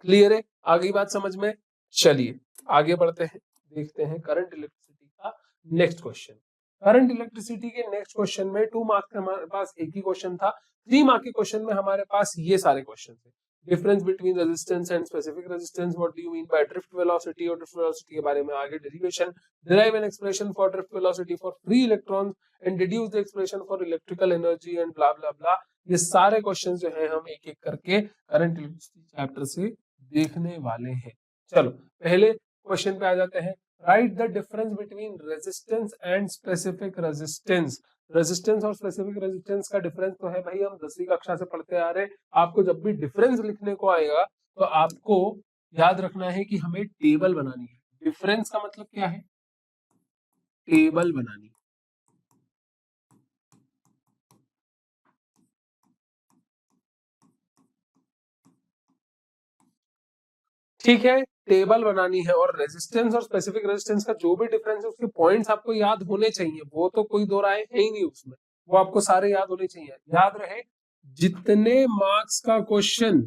क्लियर है, आगे बात समझ में, चलिए आगे बढ़ते हैं। देखते हैं करंट इलेक्ट्रिसिटी का नेक्स्ट क्वेश्चन। करंट इलेक्ट्रिसिटी के नेक्स्ट क्वेश्चन में 2 मार्क्स का हमारे पास एक ही क्वेश्चन था। 3 मार्क के क्वेश्चन में हमारे पास ये सारे क्वेश्चन थे। Difference between resistance and specific resistance, what do you mean by drift velocity, और ड्रिफ्ट वेलोसिटी के बारे में आगे derivation, derive an expression for drift velocity for free electrons and deduce the expression for electrical energy and blah blah blah. ये सारे question जो है हम एक एक करके करंट इलेक्ट्रिसिटी चैप्टर से देखने वाले हैं। चलो पहले क्वेश्चन पे आ जाते हैं। Right the difference between resistance and specific resistance. Resistance और स्पेसिफिक रेजिस्टेंस का डिफरेंस तो है भाई, हम 10वीं कक्षा से पढ़ते आ रहे हैं। आपको जब भी डिफरेंस लिखने को आएगा तो आपको याद रखना है कि हमें टेबल बनानी है। डिफरेंस का मतलब क्या है? टेबल बनानी। ठीक है, टेबल बनानी है। और रेजिस्टेंस और स्पेसिफिक रेजिस्टेंस का जो भी डिफरेंस है उसके पॉइंट्स आपको याद होने चाहिए, वो तो कोई दो राय है ही नहीं उसमें, वो आपको सारे याद होने चाहिए। याद रहे, जितने मार्क्स का क्वेश्चन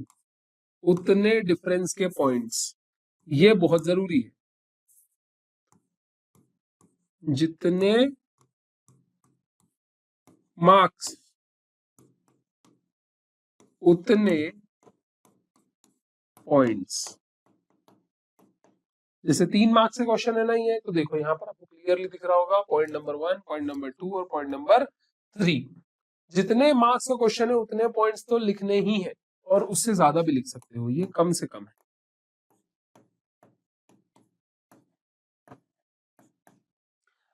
उतने डिफरेंस के पॉइंट्स, ये बहुत जरूरी है। जितने मार्क्स उतने पॉइंट्स। जैसे 3 मार्क्स से क्वेश्चन है ना ये, तो देखो यहाँ पर आपको क्लियरली दिख रहा होगा पॉइंट नंबर 1, पॉइंट नंबर 2 और पॉइंट नंबर 3। जितने मार्क्स का क्वेश्चन है उतने पॉइंट्स तो लिखने ही है, और उससे ज्यादा भी लिख सकते हो, ये कम से कम है।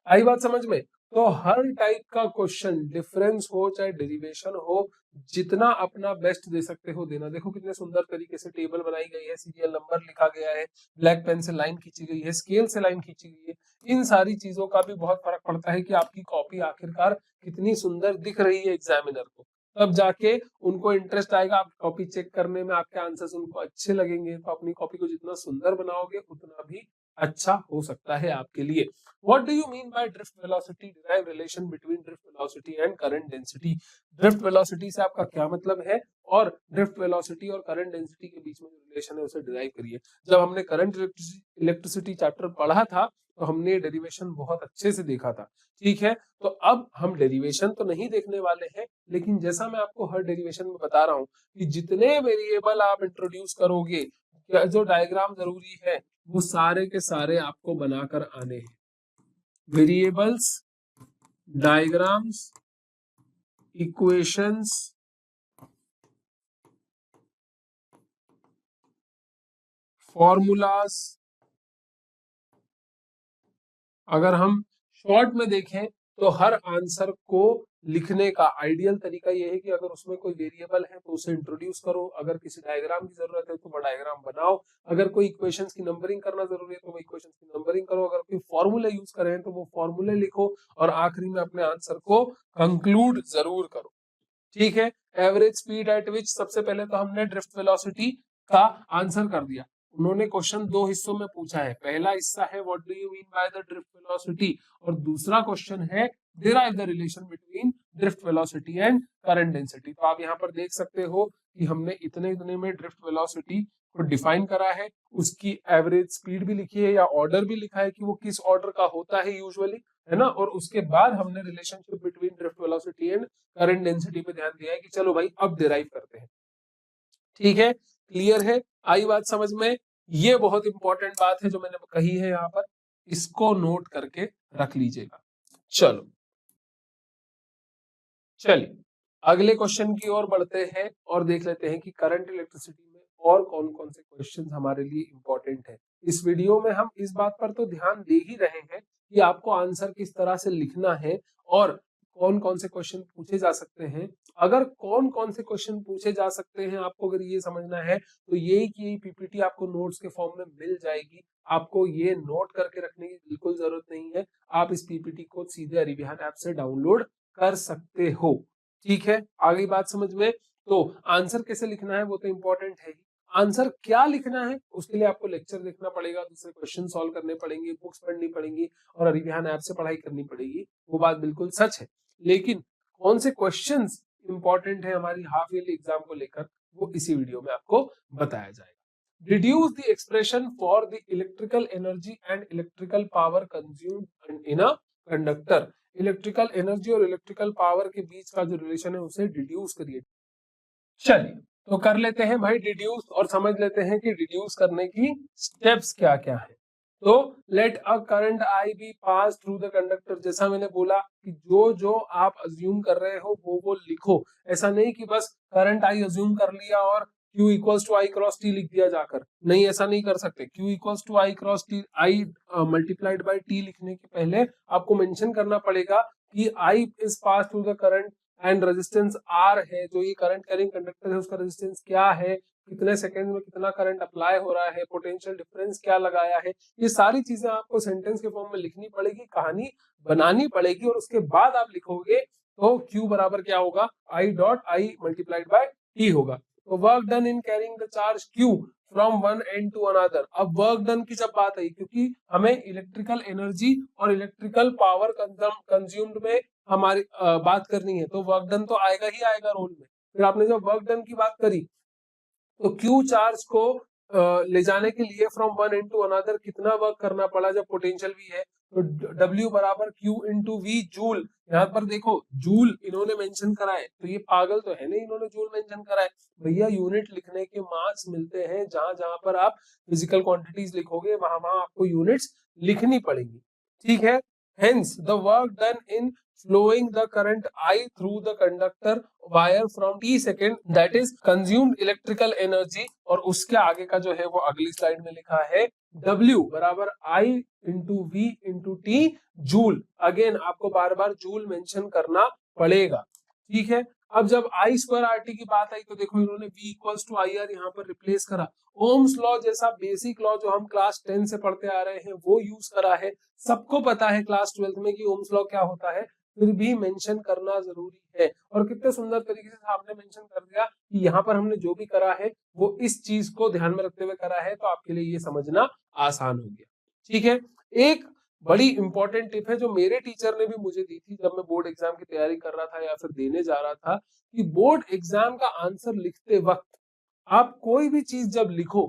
आई बात समझ में? तो हर टाइप का क्वेश्चन, डिफरेंस हो चाहे डेरिवेशन हो, जितना अपना बेस्ट दे सकते हो देना। देखो कितने सुंदर तरीके से टेबल बनाई गई है, सीरियल नंबर लिखा गया है, ब्लैक पेन से लाइन खींची गई है, स्केल से लाइन खींची गई है। इन सारी चीजों का भी बहुत फर्क पड़ता है कि आपकी कॉपी आखिरकार कितनी सुंदर दिख रही है एग्जामिनर को। तब जाके उनको इंटरेस्ट आएगा आप कॉपी चेक करने में, आपके आंसर्स उनको अच्छे लगेंगे। तो अपनी कॉपी को जितना सुंदर बनाओगे उतना भी अच्छा हो सकता है आपके लिए। What do you mean by drift velocity? Derive relation between drift velocity and current density. Drift velocity से आपका क्या मतलब है, और drift velocity और current density के बीच में जो रिलेशन है उसे डिराइव करिए। जब हमने करंट इलेक्ट्रिसिटी चैप्टर पढ़ा था तो हमने डेरिवेशन बहुत अच्छे से देखा था। ठीक है, तो अब हम डेरिवेशन तो नहीं देखने वाले हैं, लेकिन जैसा मैं आपको हर डेरिवेशन में बता रहा हूँ कि जितने वेरिएबल आप इंट्रोड्यूस करोगे, जो डायग्राम जरूरी है वो सारे के सारे आपको बनाकर आने हैं। Variables, diagrams, equations, formulas. अगर हम शॉर्ट में देखें तो हर आंसर को लिखने का आइडियल तरीका यह है कि अगर उसमें कोई वेरिएबल है तो उसे इंट्रोड्यूस करो, अगर किसी डायग्राम की जरूरत है तो वो डायग्राम बनाओ, अगर कोई इक्वेशंस की नंबरिंग करना जरूरी है तो वो इक्वेशंस की नंबरिंग करो, अगर कोई फॉर्मूला यूज कर रहे हैं तो वो फॉर्मूले लिखो, और आखिरी में अपने आंसर को कंक्लूड जरूर करो। ठीक है, एवरेज स्पीड एट विच, सबसे पहले तो हमने ड्रिफ्ट वेलोसिटी का आंसर कर दिया। उन्होंने क्वेश्चन दो हिस्सों में पूछा है, पहला हिस्सा है what do you mean by the drift velocity, और दूसरा क्वेश्चन है derive the relation between drift velocity and current density. तो आप यहाँ पर देख सकते हो कि हमने इतने इतने में ड्रिफ्ट वेलोसिटी को डिफाइन करा है, उसकी एवरेज स्पीड भी लिखी है, या ऑर्डर भी लिखा है कि वो किस ऑर्डर का होता है यूजुअली, है ना। और उसके बाद हमने relationship between drift velocity and current density पे ध्यान दिया है कि चलो भाई अब डिराइव करते हैं। ठीक है, क्लियर है, आई बात समझ में? ये बहुत इंपॉर्टेंट बात है जो मैंने कही है यहाँ पर, इसको नोट करके रख लीजिएगा। चलो चलिए अगले क्वेश्चन की ओर बढ़ते हैं और देख लेते हैं कि करंट इलेक्ट्रिसिटी में और कौन कौन से क्वेश्चन हमारे लिए इंपॉर्टेंट है। इस वीडियो में हम इस बात पर तो ध्यान दे ही रहे हैं कि आपको आंसर किस तरह से लिखना है और कौन कौन से क्वेश्चन पूछे जा सकते हैं। अगर कौन कौन से क्वेश्चन पूछे जा सकते हैं आपको अगर ये समझना है तो यही की यही पीपीटी आपको नोट्स के फॉर्म में मिल जाएगी। आपको ये नोट करके रखने की बिल्कुल जरूरत नहीं है, आप इस पीपीटी को सीधे अरिविहान ऐप से डाउनलोड कर सकते हो। ठीक है, आगे बात समझ में? तो आंसर कैसे लिखना है वो तो इंपॉर्टेंट है ही, आंसर क्या लिखना है उसके लिए आपको लेक्चर देखना पड़ेगा, दूसरे क्वेश्चन सॉल्व करने पड़ेंगे, बुक्स पढ़नी पड़ेंगी और अरिविहान ऐप से पढ़ाई करनी पड़ेगी, वो बात बिल्कुल सच है। लेकिन कौन से क्वेश्चंस इंपॉर्टेंट है हमारी हाफ ईयरली एग्जाम को लेकर वो इसी वीडियो में आपको बताया जाएगा। Deduce the expression for the electrical energy and electrical power consumed in a conductor. Electrical energy और इलेक्ट्रिकल पावर के बीच का जो रिलेशन है उसे डिड्यूस करिए। चलिए तो कर लेते हैं भाई डिड्यूस और समझ लेते हैं कि डिड्यूस करने की स्टेप्स क्या क्या है। तो let a current I be pass through the conductor, जैसा मैंने बोला कि जो जो आप अज्यूम कर रहे हो वो लिखो। ऐसा नहीं कि बस करंट आई अज्यूम कर लिया और Q equals to I cross T लिख दिया जाकर, नहीं ऐसा नहीं कर सकते। Q equals to I cross T, I multiplied by T लिखने के पहले आपको मेंशन करना पड़ेगा कि I is pass through the current and resistance R है, जो ये करंट कैरिंग कंडक्टर है उसका रेजिस्टेंस क्या है, कितने सेकंड में कितना करंट अप्लाई हो रहा है, पोटेंशियल डिफरेंस क्या लगाया है। ये सारी चीजें आपको सेंटेंस के फॉर्म में लिखनी पड़ेगी, कहानी बनानी पड़ेगी और उसके बाद आप लिखोगे तो Q बराबर क्या होगा, I dot I multiplied by T होगा। तो work done in carrying the charge Q from one end to another. अब वर्क डन की जब बात आई, क्योंकि हमें इलेक्ट्रिकल एनर्जी और इलेक्ट्रिकल पावर कंज्यूम्ड में हमारी बात करनी है, तो वर्क डन तो आएगा ही आएगा रोल में। फिर आपने जब वर्क डन की बात करी तो Q चार्ज को ले जाने के लिए फ्रॉम वन इनटू अनदर कितना वर्क करना पड़ा जब पोटेंशियल V है, तो W बराबर Q इंटू वी जूल। यहाँ पर देखो जूल इन्होंने मेंशन करा है, तो ये पागल तो है नहीं, इन्होंने जूल मेंशन करा है। भैया यूनिट लिखने के मार्क्स मिलते हैं, जहां जहां पर आप फिजिकल क्वांटिटीज लिखोगे वहां वहां आपको यूनिट्स लिखनी पड़ेंगी, ठीक है। Hence the work done in flowing the current I through the conductor wire from t second that is consumed electrical energy, और उसके आगे का जो है वो अगली स्लाइड में लिखा है W बराबर I into V into T joule. Again आपको बार बार जूल मेंशन करना पड़ेगा, ठीक है। अब जब आई स्क्वायर आर टी की बात आई तो देखो इन्होंने V equals to I R यहाँ पर रिप्लेस करा। ओम्स लॉ जैसा बेसिक लॉ जो हम क्लास 10 से पढ़ते आ रहे हैं वो यूज करा है। सबको पता है क्लास 12 में कि ओम्स लॉ क्या होता है, फिर भी मेंशन करना जरूरी है। और कितने सुंदर तरीके से आपने मेंशन कर दिया कि यहाँ पर हमने जो भी करा है वो इस चीज को ध्यान में रखते हुए करा है, तो आपके लिए ये समझना आसान हो गया, ठीक है। एक बड़ी इंपॉर्टेंट टिप है जो मेरे टीचर ने भी मुझे दी थी जब मैं बोर्ड एग्जाम की तैयारी कर रहा था या फिर देने जा रहा था, कि बोर्ड एग्जाम का आंसर लिखते वक्त आप कोई भी चीज जब लिखो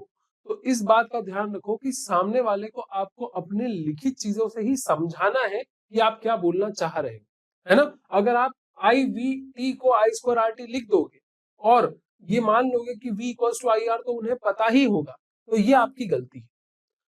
तो इस बात का ध्यान रखो कि सामने वाले को आपको अपने लिखित चीजों से ही समझाना है कि आप क्या बोलना चाह रहे हैं, है ना। अगर आप आई वी टी को आई स्क्वायर आर टी लिख दोगे और ये मान लोगे कि v equals to I R तो उन्हें पता ही होगा, तो ये आपकी गलती है,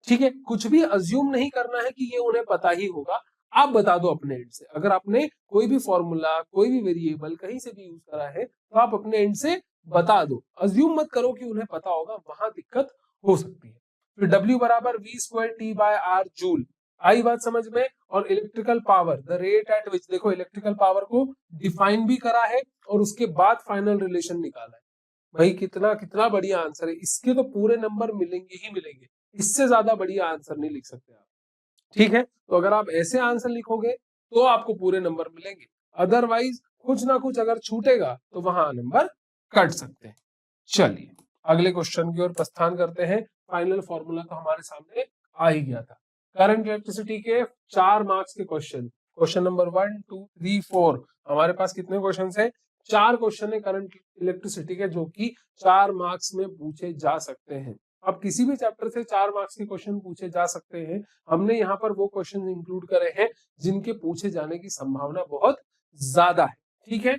ठीक है। कुछ भी अज्यूम नहीं करना है कि ये उन्हें पता ही होगा, आप बता दो अपने एंड से। अगर आपने कोई भी फॉर्मूला कोई भी वेरिएबल कहीं से भी यूज करा है तो आप अपने एंड से बता दो, अज्यूम मत करो कि उन्हें पता होगा, वहां दिक्कत हो सकती है। फिर W बराबर V square T by R joule, आई बात समझ में। और electrical power the rate at which, देखो इलेक्ट्रिकल पावर को डिफाइन भी करा है और उसके बाद फाइनल रिलेशन निकाला है। भाई कितना कितना बढ़िया आंसर है, इसके तो पूरे नंबर मिलेंगे ही मिलेंगे, इससे ज्यादा बढ़िया आंसर नहीं लिख सकते आप, ठीक है। तो अगर आप ऐसे आंसर लिखोगे तो आपको पूरे नंबर मिलेंगे, अदरवाइज कुछ ना कुछ अगर छूटेगा तो वहां नंबर कट सकते हैं। चलिए अगले क्वेश्चन की ओर प्रस्थान करते हैं। फाइनल फॉर्मूला तो हमारे सामने आ ही गया था। करंट इलेक्ट्रिसिटी के 4 मार्क्स के क्वेश्चन, क्वेश्चन नंबर 1 2 3 4, हमारे पास कितने क्वेश्चन है, 4 क्वेश्चन है करंट इलेक्ट्रिसिटी के, जो कि 4 मार्क्स में पूछे जा सकते हैं। अब किसी भी चैप्टर से 4 मार्क्स के क्वेश्चन पूछे जा सकते हैं, हमने यहाँ पर वो क्वेश्चन इंक्लूड करे हैं जिनके पूछे जाने की संभावना बहुत ज्यादा है, ठीक है।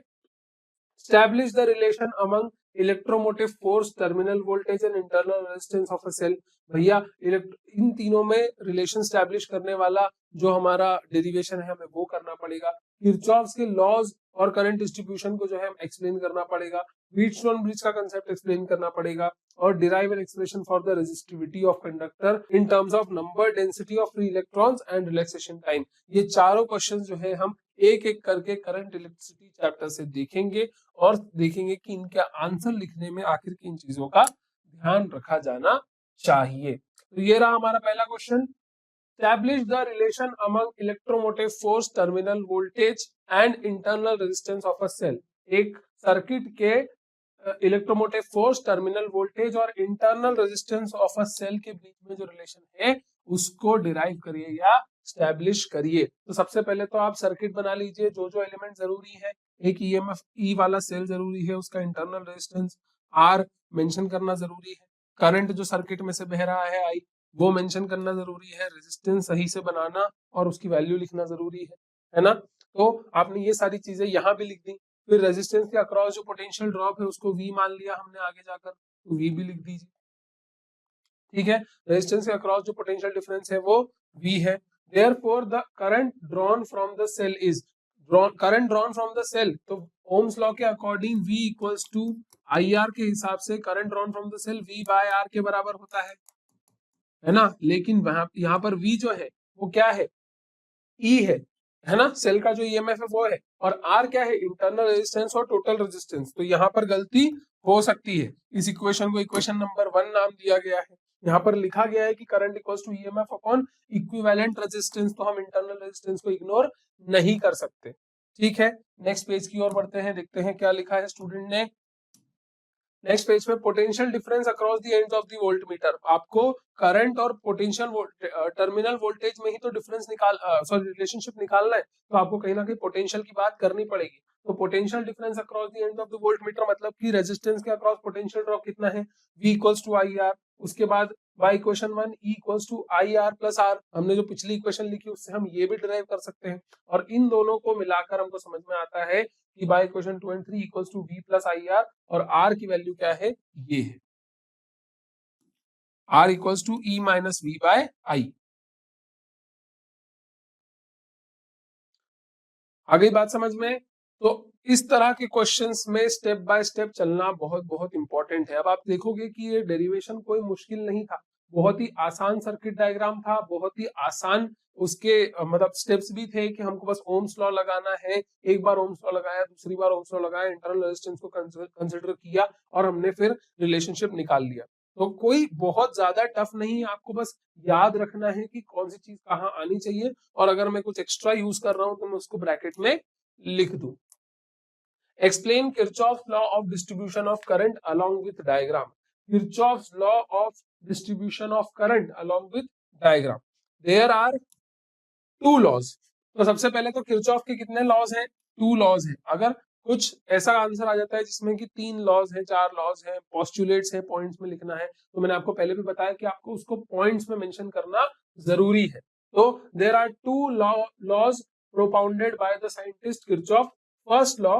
Establish the relation among electromotive force, terminal voltage and internal resistance of a cell। भैया इन तीनों में रिलेशन स्टैब्लिश करने वाला जो हमारा डेरिवेशन है हमें वो करना पड़ेगा। किरचॉफ्स के लॉज और करंट डिस्ट्रीब्यूशन को जो है एक्सप्लेन करना पड़ेगा। व्हीटस्टोन ब्रिज का कंसेप्ट एक्सप्लेन करना पड़ेगा और derive an expression for the resistivity of conductor in terms of number, density of free electrons and relaxation time. ये चारों क्वेश्चन जो है हम एक एक करके करंट इलेक्ट्रिसिटी चैप्टर से देखेंगे और देखेंगे कि इनके आंसर लिखने में आखिर किन चीजों का ध्यान रखा जाना चाहिए। तो ये रहा हमारा पहला question. Establish the relation among electromotive force, terminal voltage and internal resistance of a cell। एक सर्किट के इलेक्ट्रोमोटिव फोर्स, टर्मिनल वोल्टेज और internal resistance of a cell के बीच में जो रिलेशन है उसको डिराइव करिए या स्टैब्लिश करिए। तो सबसे पहले तो आप सर्किट बना लीजिए, जो जो एलिमेंट जरूरी है, एक ईएमएफ ई वाला सेल जरूरी है, उसका इंटरनल रेजिस्टेंस आर मेंशन करना जरूरी है, करंट जो सर्किट में से बह रहा है आई, वो मेंशन करना जरूरी है, रेजिस्टेंस सही से बनाना और उसकी वैल्यू लिखना जरूरी है ना। तो आपने ये सारी चीजें यहाँ भी लिख दी। फिर रेजिस्टेंस के अक्रॉस जो पोटेंशियल ड्रॉप है उसको V मान लिया हमने आगे जाकर, तो V भी लिख दीजिए, ठीक है। रेजिस्टेंस के अक्रॉस जो पोटेंशियल डिफरेंस है वो V है। Therefore the current drawn from the cell is, current drawn from the cell, तो ओम्स लॉ के according V equals to IR के हिसाब से current drawn from the cell V by R के बराबर होता है ना। लेकिन वहां यहाँ पर V जो है वो क्या है, E है ना, सेल का जो EMF है वो है, और R क्या है, इंटरनल रेजिस्टेंस और टोटल रेजिस्टेंस। तो यहाँ पर गलती हो सकती है, इस इक्वेशन को इक्वेशन नंबर 1 नाम दिया गया है। यहाँ पर लिखा गया है कि current equals to EMF upon equivalent resistance, तो हम इंटरनल रेजिस्टेंस को इग्नोर नहीं कर सकते, ठीक है। नेक्स्ट पेज की ओर बढ़ते हैं, देखते हैं क्या लिखा है स्टूडेंट ने। नेक्स्ट पेज पे potential difference across the ends of the voltmeter, आपको करंट और पोटेंशियल टर्मिनल वोल्टेज में ही तो डिफरेंस रिलेशनशिप निकालना है, तो आपको कहीं ना कहीं पोटेंशियल की बात करनी पड़ेगी। तो potential difference across the ends of the voltmeter मतलब कि रेजिस्टेंस के अक्रॉस पोटेंशियल ड्रॉप कितना है, V इक्वल्स टू IR। उसके बाद by equation 1 E equals to IR plus R, हमने जो पिछली इक्वेशन लिखी उससे हम ये भी डिराइव कर सकते हैं, और इन दोनों को मिलाकर हमको समझ में आता है कि by equation 2 and 3 equals to V plus IR, और R की वैल्यू क्या है, ये है R equals to E minus V by I। आ गई बात समझ में। तो इस तरह के क्वेश्चंस में स्टेप बाय स्टेप चलना बहुत बहुत इंपॉर्टेंट है। अब आप देखोगे कि ये डेरिवेशन कोई मुश्किल नहीं था, बहुत ही आसान सर्किट डायग्राम था, बहुत ही आसान उसके मतलब स्टेप्स भी थे कि हमको बस ओम्स लॉ लगाना है। एक बार ओम्स लॉ लगाया, दूसरी बार ओम्स लॉ लगाया, इंटरनल रेजिस्टेंस को कंसिडर किया और हमने फिर रिलेशनशिप निकाल लिया। तो कोई बहुत ज्यादा टफ नहीं है, आपको बस याद रखना है कि कौन सी चीज कहाँ आनी चाहिए, और अगर मैं कुछ एक्स्ट्रा यूज कर रहा हूं तो मैं उसको ब्रैकेट में लिख दूं। Explain Kirchhoff's law of distribution of current along with diagram. Kirchhoff's law of distribution of current along with diagram, there are two laws. तो सबसे पहले तो किरचॉफ के कितने लॉज हैं, टू लॉज हैं। अगर कुछ ऐसा आंसर आ जाता है जिसमें कि 3 लॉज हैं, 4 लॉज हैं, पोस्टुलेट्स हैं, पॉइंट्स में लिखना है, तो मैंने आपको पहले भी बताया कि आपको उसको पॉइंट्स में मेंशन करना जरूरी है। तो there are two laws propounded by the scientist Kirchhoff. First law,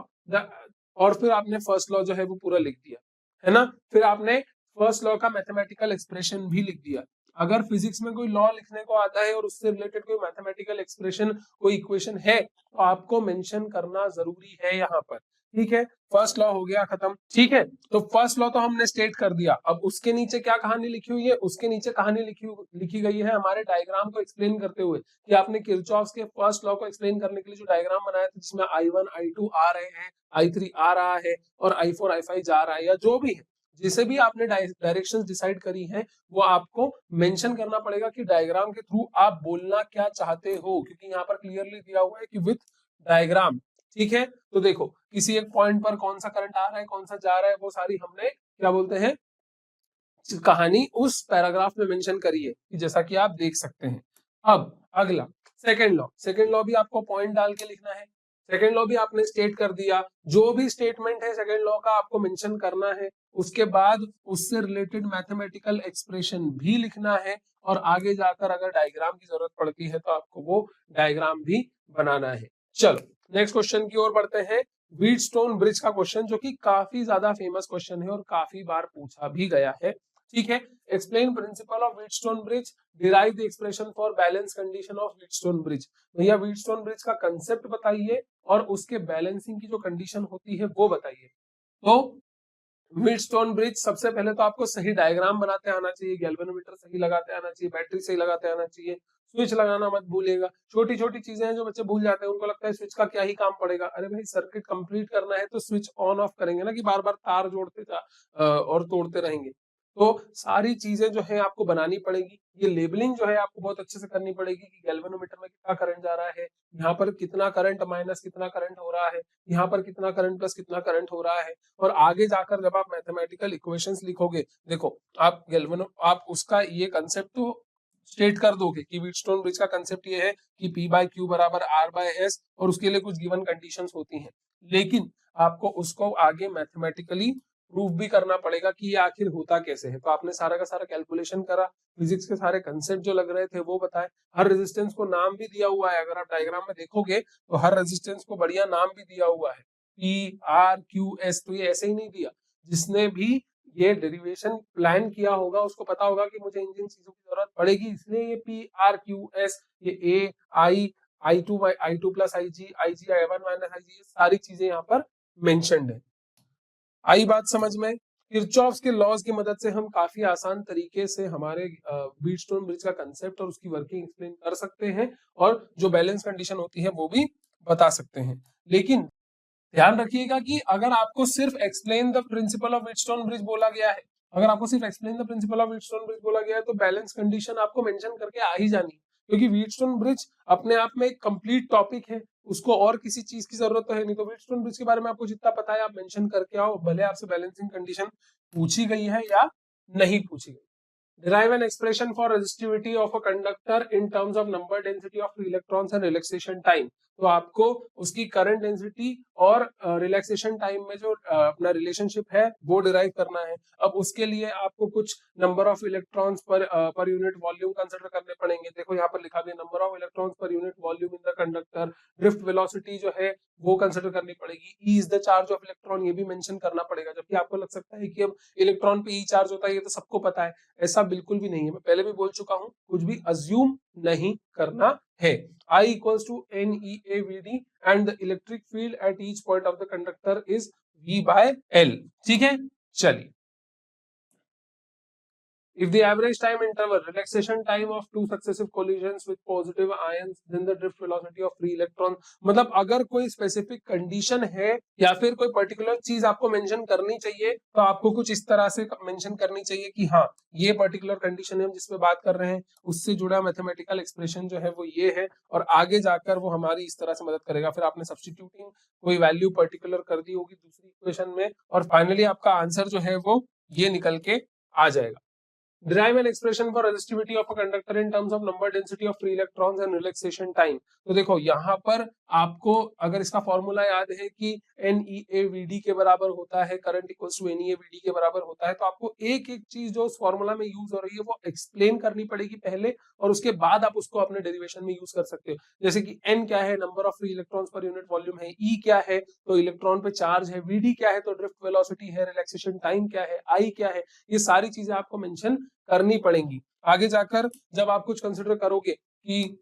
और फिर आपने फर्स्ट लॉ जो है वो पूरा लिख दिया, है ना। फिर आपने फर्स्ट लॉ का मैथमेटिकल एक्सप्रेशन भी लिख दिया। अगर फिजिक्स में कोई लॉ लिखने को आता है और उससे रिलेटेड कोई मैथमेटिकल एक्सप्रेशन, कोई इक्वेशन है, तो आपको मेंशन करना जरूरी है यहाँ पर, ठीक है। फर्स्ट लॉ हो गया खत्म, ठीक है। तो फर्स्ट लॉ तो हमने स्टेट कर दिया। अब उसके नीचे क्या कहानी लिखी हुई है, उसके नीचे कहानी लिखी गई है हमारे डायग्राम को एक्सप्लेन करते हुए, कि आपने किरचॉफ के फर्स्ट लॉ को एक्सप्लेन करने के लिए जो डायग्राम बनाया था, जिसमें I1 I2 आ रहे हैं, I3 आ रहा है, और I4 I5 जा रहा है, या जो भी है, जिसे भी आपने डायरेक्शंस डिसाइड करी हैं, वो आपको मेंशन करना पड़ेगा कि डायग्राम के थ्रू आप बोलना क्या चाहते हो, क्योंकि यहाँ पर क्लियरली दिया हुआ है कि विथ डायग्राम, ठीक है। तो देखो किसी एक पॉइंट पर कौन सा करंट आ रहा है, कौन सा जा रहा है, वो सारी हमने क्या बोलते हैं कहानी उस पैराग्राफ में मेंशन करी है, कि जैसा कि आप देख सकते हैं। अब अगला सेकंड लॉ भी आपको पॉइंट डाल के लिखना है। सेकंड लॉ भी आपने स्टेट कर दिया, जो भी स्टेटमेंट है सेकंड लॉ का आपको मेंशन करना है। उसके बाद उससे रिलेटेड मैथमेटिकल एक्सप्रेशन भी लिखना है, और आगे जाकर अगर डायग्राम की जरूरत पड़ती है तो आपको वो डायग्राम भी बनाना है। चलो नेक्स्ट क्वेश्चन की ओर बढ़ते हैं। व्हीटस्टोन ब्रिज का क्वेश्चन, जो कि काफी ज्यादा फेमस क्वेश्चन है और काफी बार पूछा भी गया है, ठीक है। Explain principle of Wheatstone bridge, derive the expression for balance condition of Wheatstone bridge. भैया व्हीटस्टोन ब्रिज का कंसेप्ट बताइए और उसके बैलेंसिंग की जो कंडीशन होती है वो बताइए। तो व्हीटस्टोन ब्रिज, सबसे पहले तो आपको सही डायग्राम बनाते आना चाहिए, गैल्वेनोमीटर सही लगाते आना चाहिए, बैटरी सही लगाते आना चाहिए, स्विच लगाना मत भूलिएगा। छोटी छोटी चीजें हैं जो बच्चे भूल जाते हैं, उनको लगता है स्विच का क्या ही काम पड़ेगा। अरे भाई सर्किट कंप्लीट करना है तो स्विच ऑन ऑफ करेंगे ना, कि बार बार तार जोड़ते और तोड़ते रहेंगे। तो सारी चीजें जो है आपको बनानी पड़ेगी। ये लेबलिंग जो है आपको बहुत अच्छे से करनी पड़ेगी कि गैल्वेनोमीटर में कितना करंट जा रहा है, यहाँ पर कितना करंट माइनस कितना करंट हो रहा है, यहाँ पर कितना करंट प्लस कितना करंट हो रहा है। और आगे जाकर जब आप मैथमेटिकल इक्वेशंस लिखोगे, देखो आप उसका ये कंसेप्ट तो स्टेट कर दोगे कि व्हीटस्टोन ब्रिज का कंसेप्ट ये है कि P बाय Q बराबर R बाय S, और उसके लिए कुछ गिवन कंडीशंस होती हैं, लेकिन आपको उसको आगे मैथमेटिकली प्रूव भी करना पड़ेगा कि ये आखिर होता कैसे है। तो आपने सारा का सारा कैलकुलेशन करा, फिजिक्स के सारे कंसेप्ट जो लग रहे थे वो बताए, हर रेजिस्टेंस को नाम भी दिया हुआ है। अगर आप डायग्राम में देखोगे तो हर रेजिस्टेंस को बढ़िया नाम भी दिया हुआ है, पी आर क्यू एस। तो ये ऐसे ही नहीं दिया, जिसने भी ये डेरिवेशन प्लान किया होगा उसको पता होगा कि मुझे इन चीजों की जरूरत पड़ेगी, इसलिए ये पी आर क्यू एस, ये A I I two plus I G I one minus I G, ये सारी चीजें यहाँ पर मेंशन्ड है। आई बात समझ में? किरचॉफ्स के लॉज की मदद से हम काफी आसान तरीके से हमारे व्हीटस्टोन ब्रिज का कंसेप्ट और उसकी वर्किंग एक्सप्लेन कर सकते हैं, और जो बैलेंस कंडीशन होती है वो भी बता सकते हैं। लेकिन ध्यान रखिएगा कि अगर आपको सिर्फ explain the principle of Wheatstone bridge बोला गया है, अगर आपको सिर्फ explain the principle of Wheatstone bridge बोला गया है, तो बैलेंस कंडीशन आपको मेंशन करके आ ही जानी है, क्योंकि व्हीटस्टोन ब्रिज अपने आप में एक कंप्लीट टॉपिक है, उसको और किसी चीज की जरूरत तो है नहीं। तो व्हीटस्टोन ब्रिज के बारे में आपको जितना पता है आप मेंशन करके आओ, भले आपसे बैलेंसिंग कंडीशन पूछी गई है या नहीं पूछी गई। Derive an expression for resistivity of a conductor in terms of number density of free electrons and relaxation time। तो आपको उसकी करंट डेंसिटी और रिलैक्सेशन टाइम में जो अपना रिलेशनशिप है वो डिराइव करना है। अब उसके लिए आपको कुछ number of electrons per unit volume consider करने पड़ेंगे। देखो यहाँ पर लिखा गया number of electrons per unit volume in the conductor, drift velocity जो है वो कंसिडर करनी पड़ेगी, E is the charge of electron ये भी मेंशन करना पड़ेगा। जबकि आपको लग सकता है कि अब इलेक्ट्रॉन पे ई चार्ज होता है, ये तो सबको पता है, ऐसा बिल्कुल भी नहीं है। मैं पहले भी बोल चुका हूं, कुछ भी अज्यूम नहीं करना है। I equals to NEAVD and the electric field at each point of the conductor is V by L। ठीक है, चलिए। If the average time interval relaxation time of two successive collisions with positive ions, then the drift velocity of free electron। मतलब अगर कोई specific condition है या फिर कोई पर्टिकुलर चीज आपको मेंशन करनी चाहिए, तो आपको कुछ इस तरह से मेंशन करनी चाहिए कि हाँ ये पर्टिकुलर कंडीशन है जिसपे बात कर रहे हैं, उससे जुड़ा मैथमेटिकल एक्सप्रेशन जो है वो ये है, और आगे जाकर वो हमारी इस तरह से मदद करेगा। फिर आपने सब्स्टिट्यूटिंग कोई वैल्यू पर्टिकुलर कर दी होगी दूसरी इक्वेशन में, और फाइनली आपका आंसर जो है वो ये निकल के आ जाएगा। Derive an expression for resistivity of a conductor in terms of number density of free electrons and relaxation time। तो देखो यहाँ पर आपको अगर इसका फॉर्मूला याद है कि NEAVD के बराबर होता है, करंट इक्वल्स टू NEAVD के बराबर होता है, तो आपको एक एक चीज जो उस फॉर्मूला में यूज हो रही है वो एक्सप्लेन करनी पड़ेगी पहले, और उसके बाद आप उसको अपने डेरिवेशन में यूज कर सकते हो। जैसे कि N क्या है, number of free electrons per unit volume है, E क्या है तो इलेक्ट्रॉन पे चार्ज है, VD क्या है तो ड्रिफ्ट वेलोसिटी है, रिलैक्सेशन टाइम क्या है, I क्या है, ये सारी चीजें आपको मेंशन करनी पड़ेंगी। आगे जाकर जब आप कुछ कंसिडर करोगे कि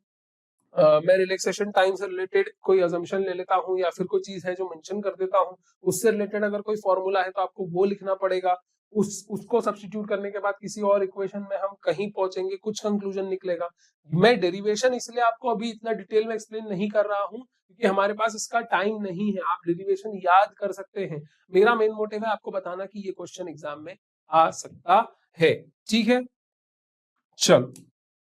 मैं रिलैक्सेशन टाइम से रिलेटेड कोई अजम्पशन ले लेता हूं या फिर कोई चीज है जो मेंशन कर देता हूं, उससे रिलेटेड अगर कोई फॉर्मूला है तो आपको वो लिखना पड़ेगा। उसको सब्स्टिट्यूट करने के बाद किसी और इक्वेशन में हम कहीं पहुंचेंगे, कुछ कंक्लूजन निकलेगा। मैं डेरिवेशन इसलिए आपको अभी इतना डिटेल में एक्सप्लेन नहीं कर रहा हूं क्योंकि हमारे पास इसका टाइम नहीं है। आप डेरिवेशन याद कर सकते हैं, मेरा मेन मोटिव है आपको बताना कि ये क्वेश्चन एग्जाम में आ सकता है। ठीक है, चलो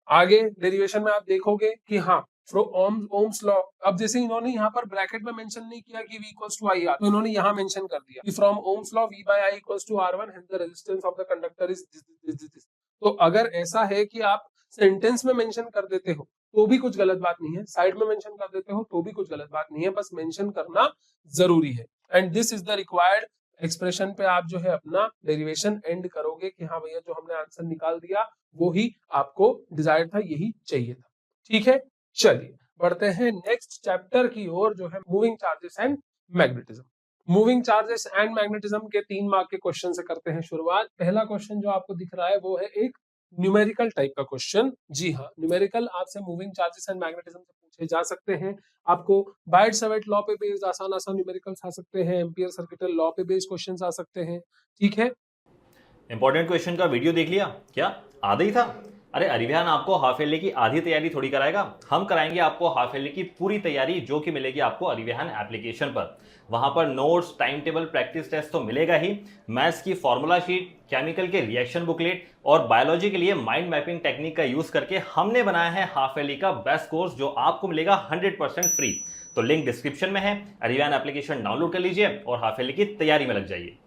आगे डेरिवेशन में आप देखोगे कि हाँ ओम्स लॉ। अब जैसे इन्होंने यहाँ पर ब्रैकेट में मेंशन नहीं किया कि V equals to I R, तो इन्होंने यहाँ मेंशन कर दिया कि from Ohm's law V by I equals to R1 hence the resistance of the conductor is this. तो अगर ऐसा है कि आप सेंटेंस में मेंशन कर देते हो तो भी कुछ गलत बात नहीं है, साइड में मेंशन कर देते हो तो भी कुछ गलत बात नहीं है, बस मेंशन करना जरूरी है। And this is the required expression पे आप जो है अपना डेरिवेशन एंड करोगे कि हाँ भैया जो हमने आंसर निकाल दिया वो ही आपको डिजायर था, यही चाहिए था। ठीक है, चलिए बढ़ते हैं नेक्स्ट चैप्टर की ओर जो है moving charges and magnetism. Moving charges and magnetism के 3 मार्क के क्वेश्चन से करते हैं शुरुआत। पहला क्वेश्चन जो आपको दिख रहा है वो है एक न्यूमेरिकल टाइप का क्वेश्चन। जी हाँ, न्यूमेरिकल आपसे मूविंग चार्जेस एंड मैग्नेटिज्म से पूछे जा सकते हैं। आपको बायट-सवेट लॉ पे बेस्ड आसान न्यूमेरिकल्स आ सकते हैं, एम्पियर सर्किटल लॉ पे बेस्ड क्वेश्चंस आ सकते हैं। ठीक है, इंपॉर्टेंट क्वेश्चन का वीडियो देख लिया क्या? आधा ही था? अरे अरिविहान आपको हाफ ईयरली की आधी तैयारी थोड़ी कराएगा, हम कराएंगे आपको हाफ ईयरली की पूरी तैयारी, जो कि मिलेगी आपको अरिविहान एप्लीकेशन पर। वहां पर notes, time table, practice test तो मिलेगा ही, मैथ्स की फॉर्मूला शीट, केमिकल के रिएक्शन बुकलेट और बायोलॉजी के लिए माइंड मैपिंग टेक्निक का यूज करके हमने बनाया है हाफ ईयरली का बेस्ट कोर्स, जो आपको मिलेगा 100% फ्री। तो लिंक डिस्क्रिप्शन में है, अरिविहान एप्लीकेशन डाउनलोड कर लीजिए और हाफ ईयरली की तैयारी में लग जाइए।